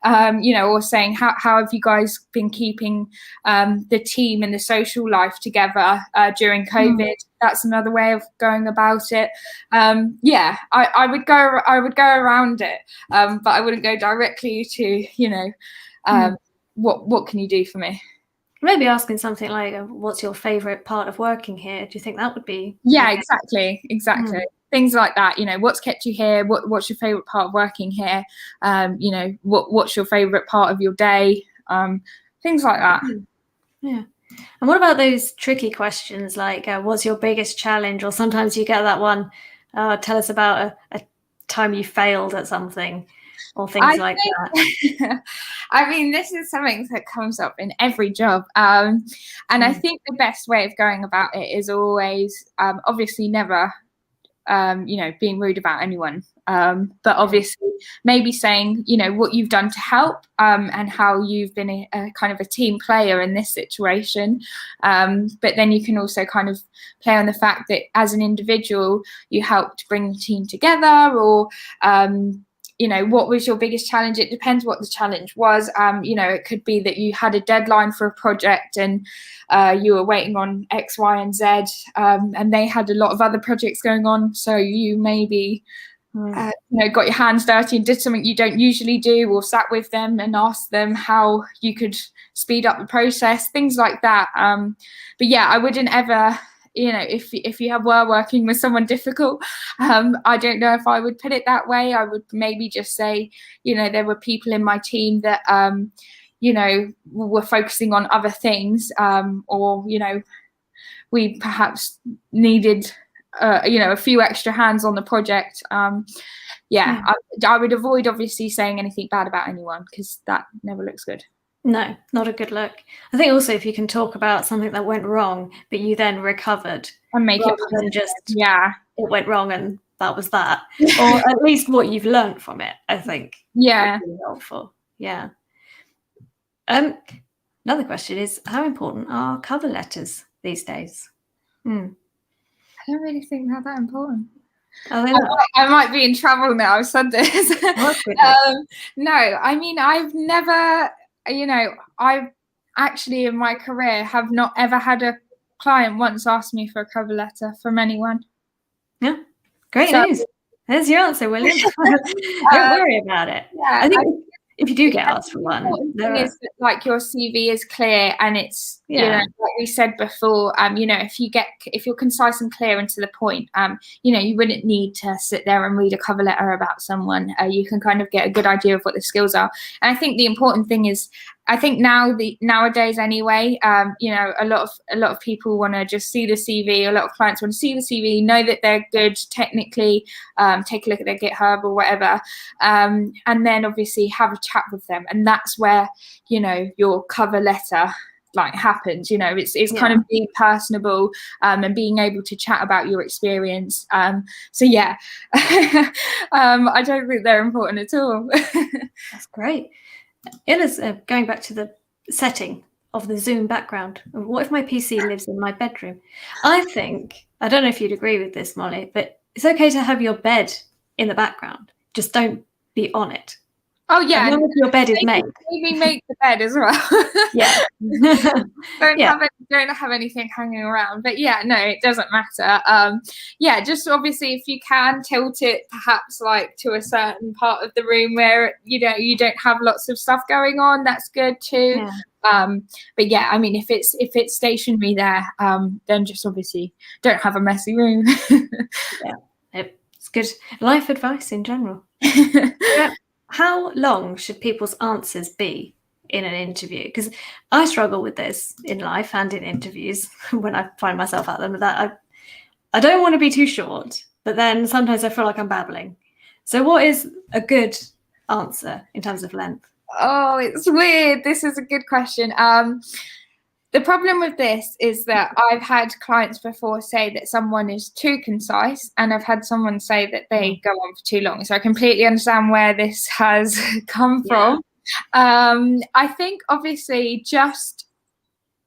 or saying, how have you guys been keeping the team and the social life together during COVID? That's another way of going about it. I would go around it, but I wouldn't go directly to, what can you do for me? Maybe asking something like, what's your favorite part of working here? Do you think that would be? Yeah, exactly. Things like that. What's kept you here? What's your favorite part of working here? What's your favorite part of your day? Things like that. Yeah. And what about those tricky questions like, what's your biggest challenge? Or sometimes you get that one, tell us about a time you failed at something. Or things like that. I mean, this is something that comes up in every job. And I think the best way of going about it is always, obviously never, being rude about anyone. But obviously maybe saying, what you've done to help, and how you've been a kind of a team player in this situation. But then you can also kind of play on the fact that as an individual, you helped bring the team together, or, what was your biggest challenge? It depends what the challenge was. It could be that you had a deadline for a project and you were waiting on X, Y, and Z, and they had a lot of other projects going on. So you maybe, got your hands dirty and did something you don't usually do, or sat with them and asked them how you could speed up the process, things like that. But yeah, I wouldn't ever, if you were working with someone difficult, I don't know if I would put it that way. I would maybe just say, there were people in my team that, were focusing on other things, or, we perhaps needed, a few extra hands on the project. I would avoid obviously saying anything bad about anyone, because that never looks good. No, not a good look. I think also if you can talk about something that went wrong, but you then recovered, and make it than just it went wrong and that was that, or at least what you've learned from it. I think would be helpful. Yeah. Another question is, how important are cover letters these days? I don't really think they're that important. I might be in trouble now. I've said this. No, I mean, I've never. I actually in my career have not ever had a client once ask me for a cover letter from anyone. Yeah, great news. There's your answer, William. Don't worry about it. Yeah, I think if you do get asked for one, the thing is that, like, your CV is clear and it's, like we said before, if you're concise and clear and to the point, you wouldn't need to sit there and read a cover letter about someone. You can kind of get a good idea of what the skills are. And I think the important thing is, I think nowadays anyway, a lot of people want to just see the CV. A lot of clients want to see the CV, know that they're good technically, take a look at their GitHub or whatever, and then obviously have a chat with them. And that's where, your cover letter happens. It's kind of being personable, and being able to chat about your experience. So yeah, I don't think they're important at all. That's great. Going back to the setting of the Zoom background, what if my PC lives in my bedroom? I don't know if you'd agree with this, Molly, but it's okay to have your bed in the background. Just don't be on it. Oh yeah, as long as your bed is made. Maybe make the bed as well. Yeah. Don't have anything hanging around. But yeah, no, it doesn't matter. Just obviously if you can tilt it perhaps to a certain part of the room where you don't have lots of stuff going on, that's good too. Yeah. But yeah, I mean, if it's stationary there, then just obviously don't have a messy room. Yeah, it's good life advice in general. Yeah. How long should people's answers be in an interview? Because I struggle with this in life and in interviews when I find myself at them, that I don't want to be too short, but then sometimes I feel like I'm babbling. So what is a good answer in terms of length? Oh, it's weird. This is a good question. The problem with this is that I've had clients before say that someone is too concise, and I've had someone say that they go on for too long. So I completely understand where this has come from. I think obviously just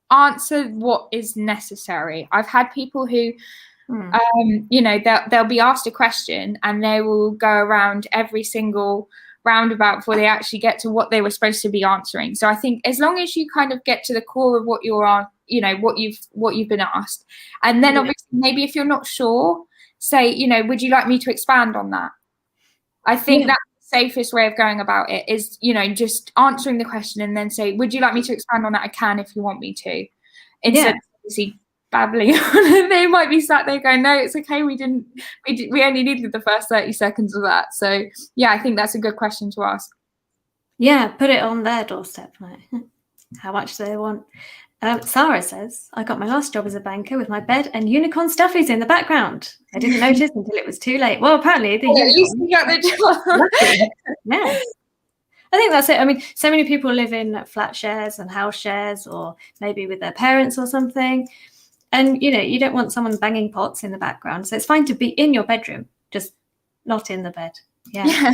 answer what is necessary. I've had people who, they'll be asked a question and they will go around every single roundabout before they actually get to what they were supposed to be answering. So I think as long as you kind of get to the core of what you're on, what you've been asked, and then obviously maybe if you're not sure, say, would you like me to expand on that? I think that's the safest way of going about it is, just answering the question and then say, would you like me to expand on that? I can if you want me to. Instead of obviously babbling on, they might be sat there going, no, it's okay, we only needed the first 30 seconds of that. So yeah, I think that's a good question to ask. Yeah, put it on their doorstep, how much they want. Sarah says, I got my last job as a banker with my bed and unicorn stuffies in the background. I didn't notice until it was too late. Well, apparently the unicorn got the job. Yes. I think that's it. I mean, so many people live in flat shares and house shares, or maybe with their parents or something. And, you don't want someone banging pots in the background. So it's fine to be in your bedroom, just not in the bed. Yeah.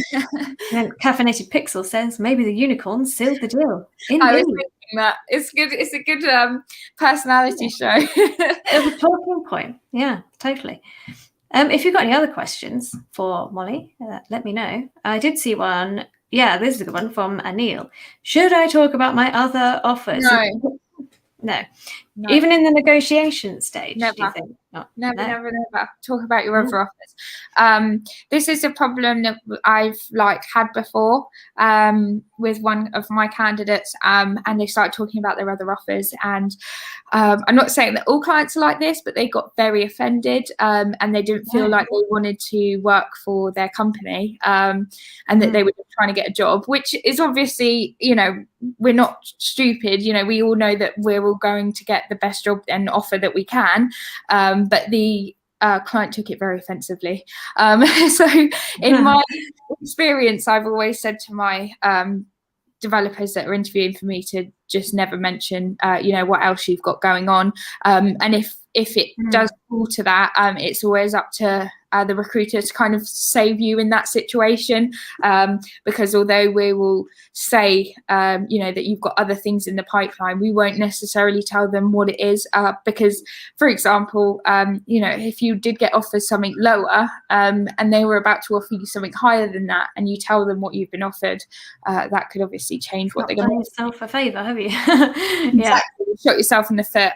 And Caffeinated Pixel says, maybe the unicorn sealed the deal. Indeed. I was thinking that. It's good. It's a good personality show. It's a talking point. Yeah, totally. If you've got any other questions for Molly, let me know. I did see one. Yeah, this is a good one from Anil. Should I talk about my other offers? No. Even in the negotiation stage? Never. Do you think? Never. Talk about your other offers. This is a problem that I've had before with one of my candidates, and they started talking about their other offers. And I'm not saying that all clients are like this, but they got very offended, and they didn't feel like they wanted to work for their company, and that they were just trying to get a job, which is obviously, we're not stupid. We all know that we're all going to get the best job and offer that we can, but the client took it very offensively. So in my experience, I've always said to my developers that are interviewing for me to just never mention what else you've got going on, and if it does fall to that, it's always up to the recruiter to kind of save you in that situation, because although we will say that you've got other things in the pipeline, we won't necessarily tell them what it is, because, for example, if you did get offered something lower, and they were about to offer you something higher than that, and you tell them what you've been offered, that could obviously change what they're going to do. Yourself a favor, have you? Exactly. You shot yourself in the foot.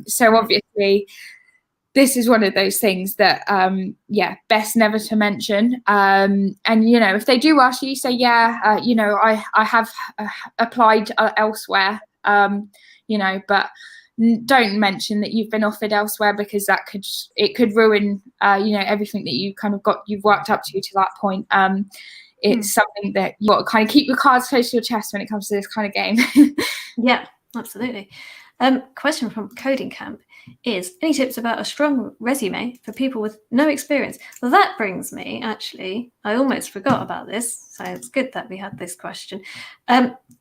So obviously this is one of those things that best never to mention, and if they do ask you, say I have applied elsewhere, but don't mention that you've been offered elsewhere, because it could ruin everything that you've worked up to that point. It's something that you've got to kind of keep your cards close to your chest when it comes to this kind of game. Yeah, absolutely. Question from Coding Camp is, any tips about a strong resume for people with no experience? Well, that brings me, actually, I almost forgot about this, so it's good that we had this question.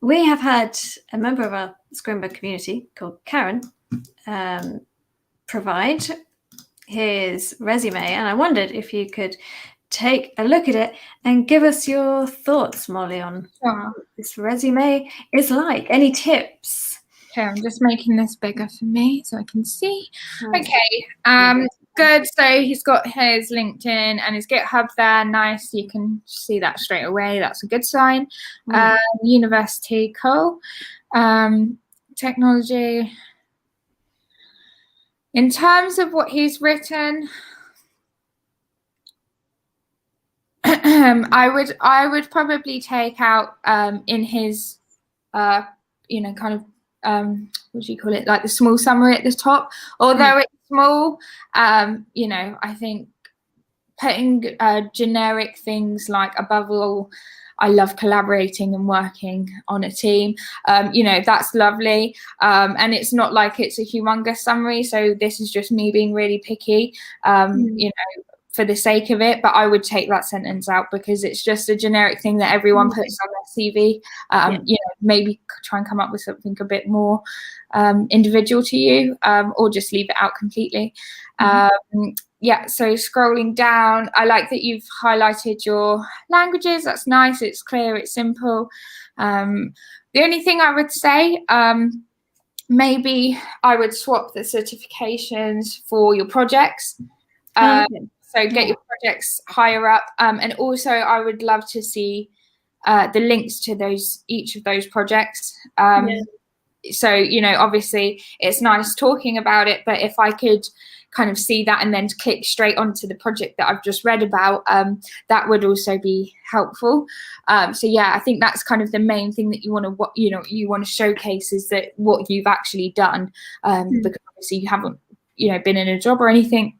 We have had a member of our Scrimba community called Karen provide his resume, and I wondered if you could take a look at it and give us your thoughts, Molly, on what this resume is like. Any tips? Okay, I'm just making this bigger for me so I can see. Nice. Okay, good. So he's got his LinkedIn and his GitHub there. Nice. You can see that straight away. That's a good sign. University, cool. Technology. In terms of what he's written, I would probably take out in his kind of what do you call it, like the small summary at the top, although it's small, I think putting generic things like, above all, I love collaborating and working on a team, that's lovely, and it's not like it's a humongous summary, so this is just me being really picky, for the sake of it, but I would take that sentence out because it's just a generic thing that everyone puts on their CV. Maybe try and come up with something a bit more individual to you, or just leave it out completely. So scrolling down, I like that you've highlighted your languages. That's nice. It's clear. It's simple. The only thing I would say, maybe I would swap the certifications for your projects. So get your projects higher up, and also I would love to see the links to each of those projects. So obviously it's nice talking about it, but if I could kind of see that and then click straight onto the project that I've just read about, that would also be helpful. I think that's kind of the main thing that you want to showcase, is that what you've actually done, because obviously you haven't been in a job or anything.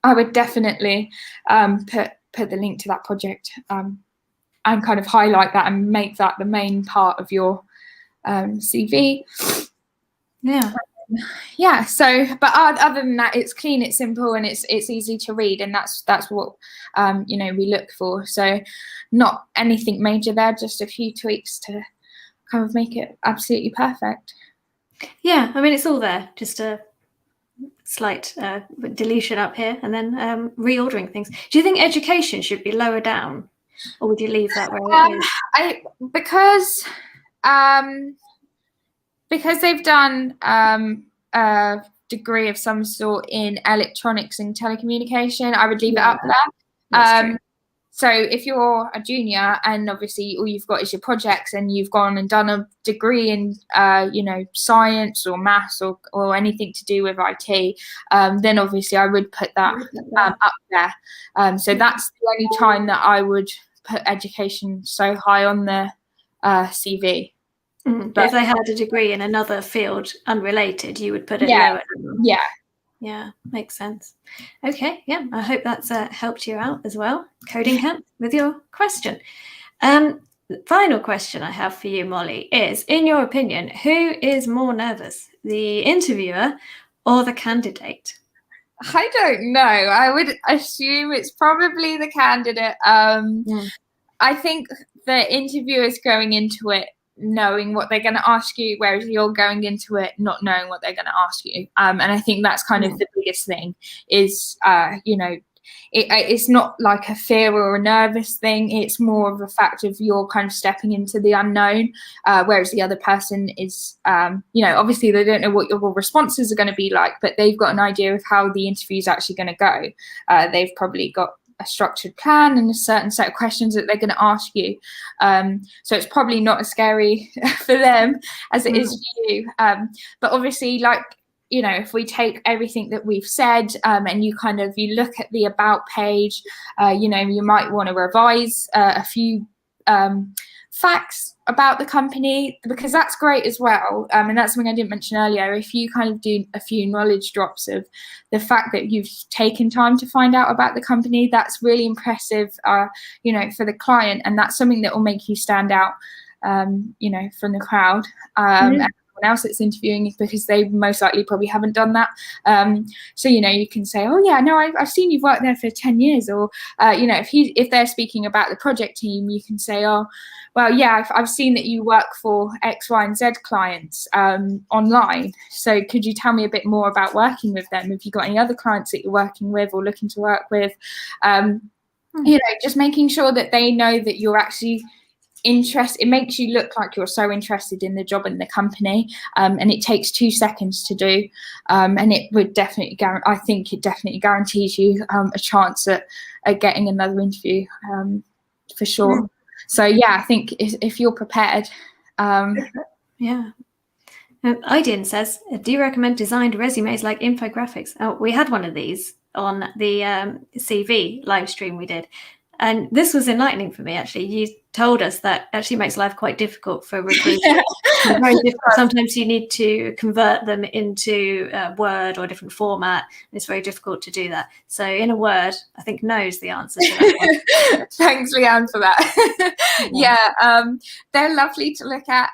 I would definitely put the link to that project, and kind of highlight that and make that the main part of your CV. So, but other than that, it's clean, it's simple, and it's easy to read, and that's what we look for. So not anything major there, just a few tweaks to kind of make it absolutely perfect. I mean, it's all there, just a slight deletion up here, and then reordering things. Do you think education should be lower down, or would you leave that where it is? Because they've done a degree of some sort in electronics and telecommunication, I would leave it up there. So if you're a junior and obviously all you've got is your projects, and you've gone and done a degree in science or maths or anything to do with IT, then obviously I would put that up there. So that's the only time that I would put education so high on the CV. But if they had a degree in another field unrelated, you would put it lower. Yeah, makes sense. Okay, I hope that's helped you out as well, Coding Camp, with your question. The final question I have for you, Molly, is, in your opinion, who is more nervous, the interviewer or the candidate? I don't know. I would assume it's probably the candidate. I think the interviewer is going into it knowing what they're going to ask you, whereas you're going into it not knowing what they're going to ask you. And I think that's kind of the biggest thing is, it's not like a fear or a nervous thing. It's more of a fact of you're kind of stepping into the unknown, whereas the other person is, obviously they don't know what your responses are going to be like, but they've got an idea of how the interview is actually going to go. They've probably got a structured plan and a certain set of questions that they're going to ask you. So it's probably not as scary for them as it is for you. But obviously, if we take everything that we've said, and you look at the about page, you might want to revise a few facts about the company, because that's great as well. And that's something I didn't mention earlier. If you kind of do a few knowledge drops of the fact that you've taken time to find out about the company, that's really impressive, for the client. And that's something that will make you stand out, from the crowd. And someone else that's interviewing because they most likely probably haven't done that. So, you know, you can say, oh yeah, no, I've seen you've worked there for 10 years. Or, you know, if they're speaking about the project team, you can say, oh, well, yeah, I've seen that you work for X, Y, and Z clients online. So could you tell me a bit more about working with them? Have you got any other clients that you're working with or looking to work with? You know, just making sure that they know that you're actually interested. It makes you look like you're so interested in the job and the company, and it takes 2 seconds to do, and it would definitely I think it definitely guarantees you a chance at getting another interview, for sure. So yeah, I think if you're prepared. Yeah. Idean says, do you recommend designed resumes like infographics? Oh, we had one of these on the CV live stream we did. And this was enlightening for me, actually. You told us that actually makes life quite difficult for recruiters. Very difficult. Sometimes you need to convert them into Word or a different format. And it's very difficult to do that. So in a word, I think knows the answer to that one. Thanks, Leanne, for that. Yeah, they're lovely to look at,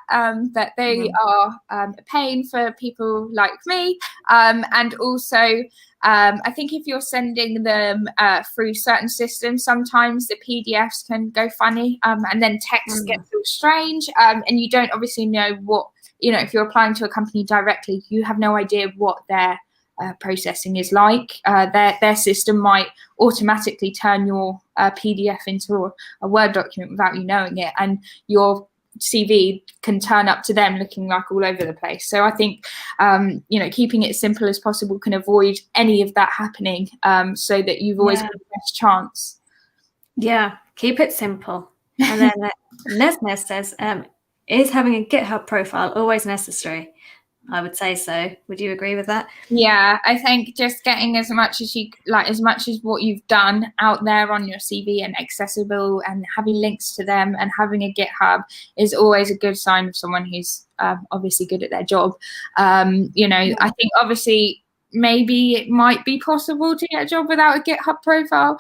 but they are a pain for people like me. And also, I think if you're sending them through certain systems, sometimes the PDFs can go funny, and then text gets all strange, and you don't obviously know what, you know, if you're applying to a company directly, you have no idea what their processing is like. Their system might automatically turn your PDF into a Word document without you knowing it, and your CV can turn up to them looking like all over the place. So I think, you know, keeping it as simple as possible can avoid any of that happening, so that you've always got the best chance. Yeah, keep it simple. And then Nesnes says, is having a GitHub profile always necessary? I would say so. Would you agree with that? Yeah, I think just getting as much as you like, as much as what you've done out there on your CV and accessible, and having links to them and having a GitHub is always a good sign of someone who's obviously good at their job. You know, I think obviously maybe it might be possible to get a job without a GitHub profile.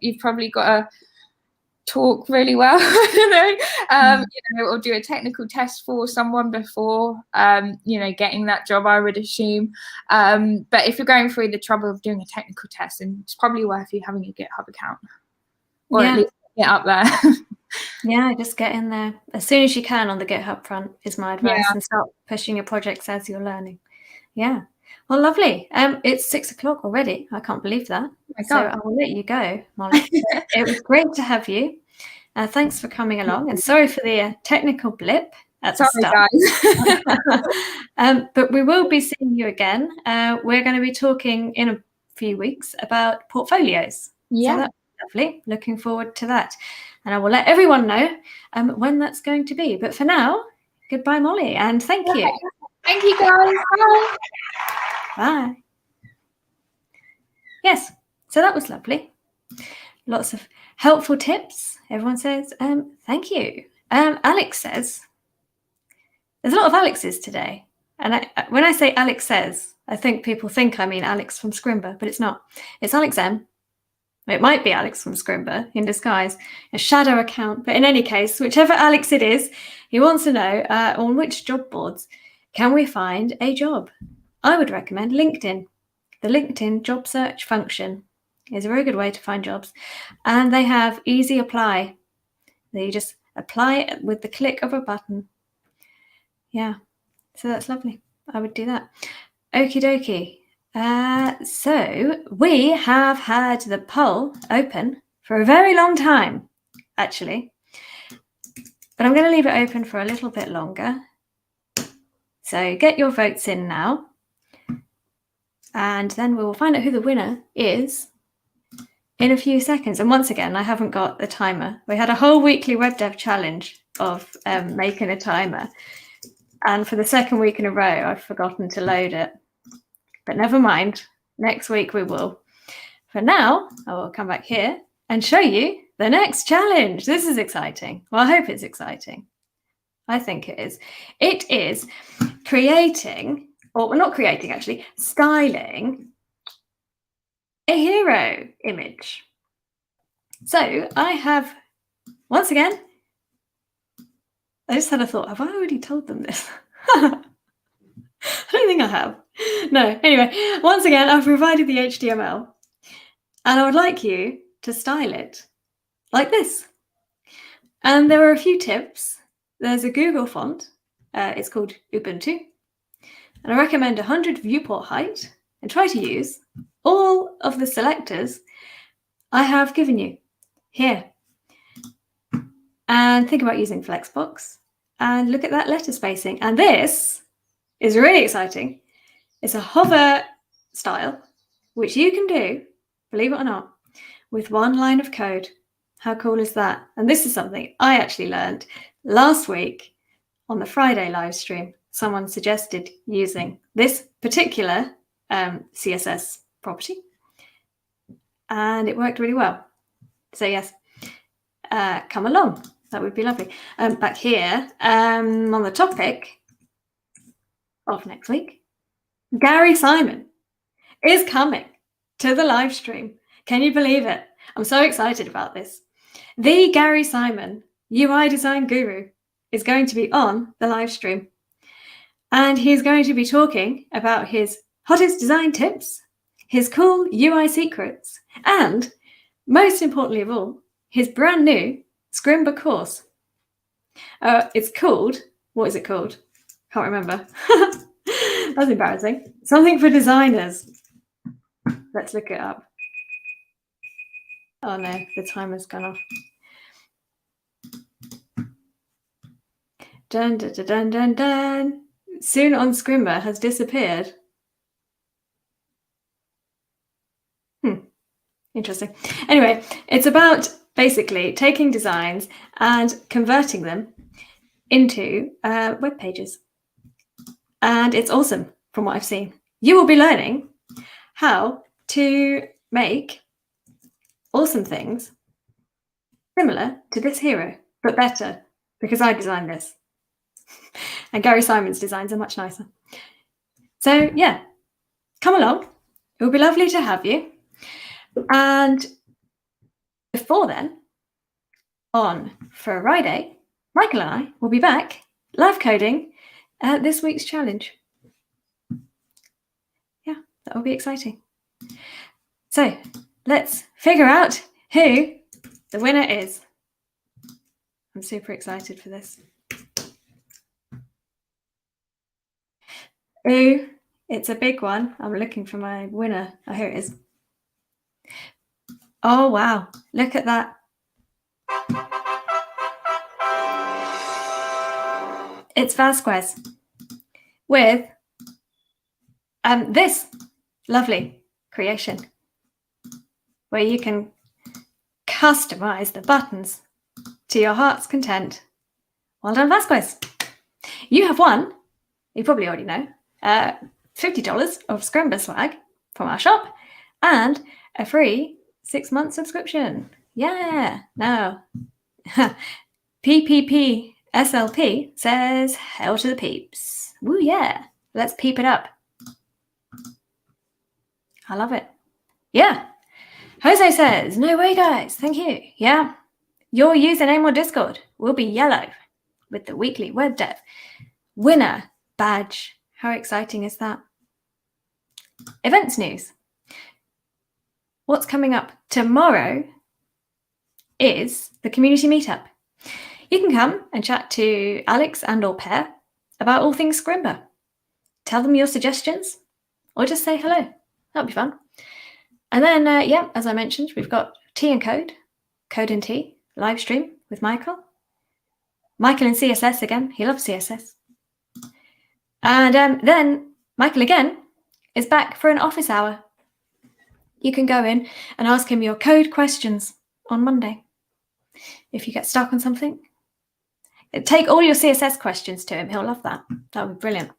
You've probably got to talk really well, you know, or do a technical test for someone before, you know, getting that job, I would assume. But if you're going through the trouble of doing a technical test, then it's probably worth you having a GitHub account, or at least get up there. Yeah, just get in there as soon as you can on the GitHub front is my advice, and start pushing your projects as you're learning. Yeah. Well, lovely. It's 6 o'clock already. I can't believe that. So I will let you go, Molly. It was great to have you. Thanks for coming along, and sorry for the technical blip at the start. Guys. But we will be seeing you again. We're going to be talking in a few weeks about portfolios. Yeah. So that's lovely. Looking forward to that. And I will let everyone know when that's going to be. But for now, goodbye, Molly, and thank you. Thank you, guys. Bye. Bye. Yes, so that was lovely. Lots of helpful tips. Everyone says, thank you. Alex says, there's a lot of Alexes today. And when I say Alex says, I think people think I mean Alex from Scrimba, but it's not. It's Alex M. It might be Alex from Scrimba in disguise, a shadow account. But in any case, whichever Alex it is, he wants to know on which job boards can we find a job. I would recommend LinkedIn. The LinkedIn job search function is a very good way to find jobs. And they have easy apply. You just apply with the click of a button. Yeah, so that's lovely. I would do that. Okie dokie. So we have had the poll open for a very long time, actually. But I'm going to leave it open for a little bit longer. So get your votes in now. And then we will find out who the winner is in a few seconds. And once again, I haven't got the timer. We had a whole weekly web dev challenge of making a timer. And for the second week in a row, I've forgotten to load it. But never mind. Next week we will. For now, I will come back here and show you the next challenge. This is exciting. Well, I hope it's exciting. I think it is. It is creating, or not creating actually, styling a hero image. So I have, once again, I just had a thought, have I already told them this? think I have. No, anyway, once again, I've provided the HTML and I would like you to style it like this. And there are a few tips. There's a Google font. It's called Ubuntu. And I recommend 100 viewport height and try to use all of the selectors I have given you here. And think about using Flexbox and look at that letter spacing. And this is really exciting. It's a hover style, which you can do, believe it or not, with one line of code. How cool is that? And this is something I actually learned last week on the Friday live stream. Someone suggested using this particular CSS property, and it worked really well. So yes, come along. That would be lovely. Back here on the topic of next week, Gary Simon is coming to the live stream. Can you believe it? I'm so excited about this. The Gary Simon, UI design guru, is going to be on the live stream. And he's going to be talking about his hottest design tips, his cool UI secrets, and most importantly of all, his brand new Scrimba course. It's called, what is it called? Can't remember. That's embarrassing. Something for designers. Let's look it up. Oh no, the timer's gone off. Dun, dun, dun, dun, dun, dun. Soon on Scrimba has disappeared. Interesting. Anyway, it's about basically taking designs and converting them into web pages. And it's awesome from what I've seen. You will be learning how to make awesome things similar to this hero, but better, because I designed this. And Gary Simon's designs are much nicer. So yeah, come along. It will be lovely to have you. And before then, on Friday, Michael and I will be back live coding this week's challenge. Yeah, that will be exciting. So let's figure out who the winner is. I'm super excited for this. Ooh, it's a big one. I'm looking for my winner. Oh, here it is. Oh, wow. Look at that. It's Vasquez with this lovely creation where you can customize the buttons to your heart's content. Well done, Vasquez. You have won, you probably already know, $50 of Scrimba swag from our shop and a free 6-month subscription. Yeah. Now, PPP SLP says, hell to the peeps. Woo, yeah. Let's peep it up. I love it. Yeah. Jose says, no way, guys. Thank you. Yeah. Your username or Discord will be yellow with the weekly web dev winner badge. How exciting is that? Events news. What's coming up tomorrow is the community meetup. You can come and chat to Alex and or Per about all things Scrimba. Tell them your suggestions or just say hello. That'll be fun. And then, yeah, as I mentioned, we've got Tea and Code, Code and Tea, live stream with Michael. Michael in CSS again. He loves CSS. And then Michael again is back for an office hour. You can go in and ask him your code questions on Monday. If you get stuck on something, take all your CSS questions to him. He'll love that. That would be brilliant.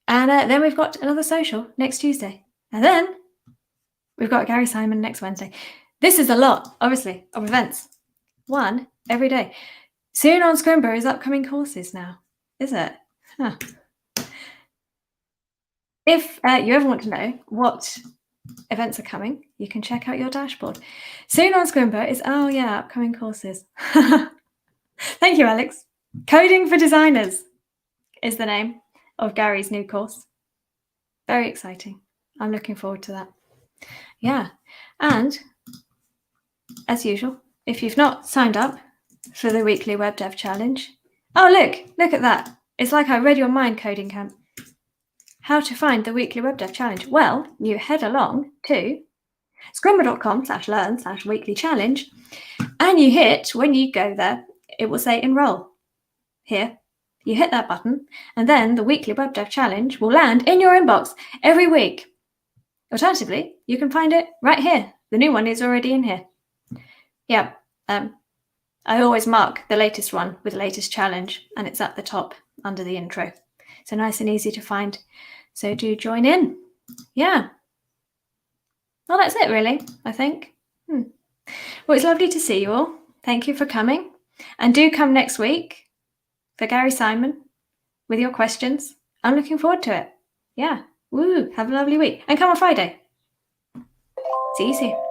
And then we've got another social next Tuesday. And then we've got Gary Simon next Wednesday. This is a lot, obviously, of events. One every day. Soon on Scrimba is upcoming courses now. Is it? Huh. If you ever want to know what events are coming, you can check out your dashboard. Soon on Scrimba is, oh yeah, upcoming courses. Thank you, Alex. Coding for Designers is the name. of Gary's new course. Very exciting. I'm looking forward to that. Yeah. And as usual, if you've not signed up for the weekly Web Dev Challenge, oh, look at that. It's like I read your mind, Coding Camp. How to find the weekly Web Dev Challenge? Well, you head along to scrummer.com/learn/weekly challenge, and you hit, when you go there, it will say enroll. Here, you hit that button, and then the weekly Web Dev Challenge will land in your inbox every week. Alternatively, you can find it right here. The new one is already in here. Yeah, I always mark the latest one with the latest challenge, and it's at the top under the intro. So nice and easy to find. So do join in. Yeah. Well, that's it, really, I think. Well, it's lovely to see you all. Thank you for coming. And do come next week for Gary Simon with your questions. I'm looking forward to it. Yeah. Woo. Have a lovely week. And come on Friday. See you soon.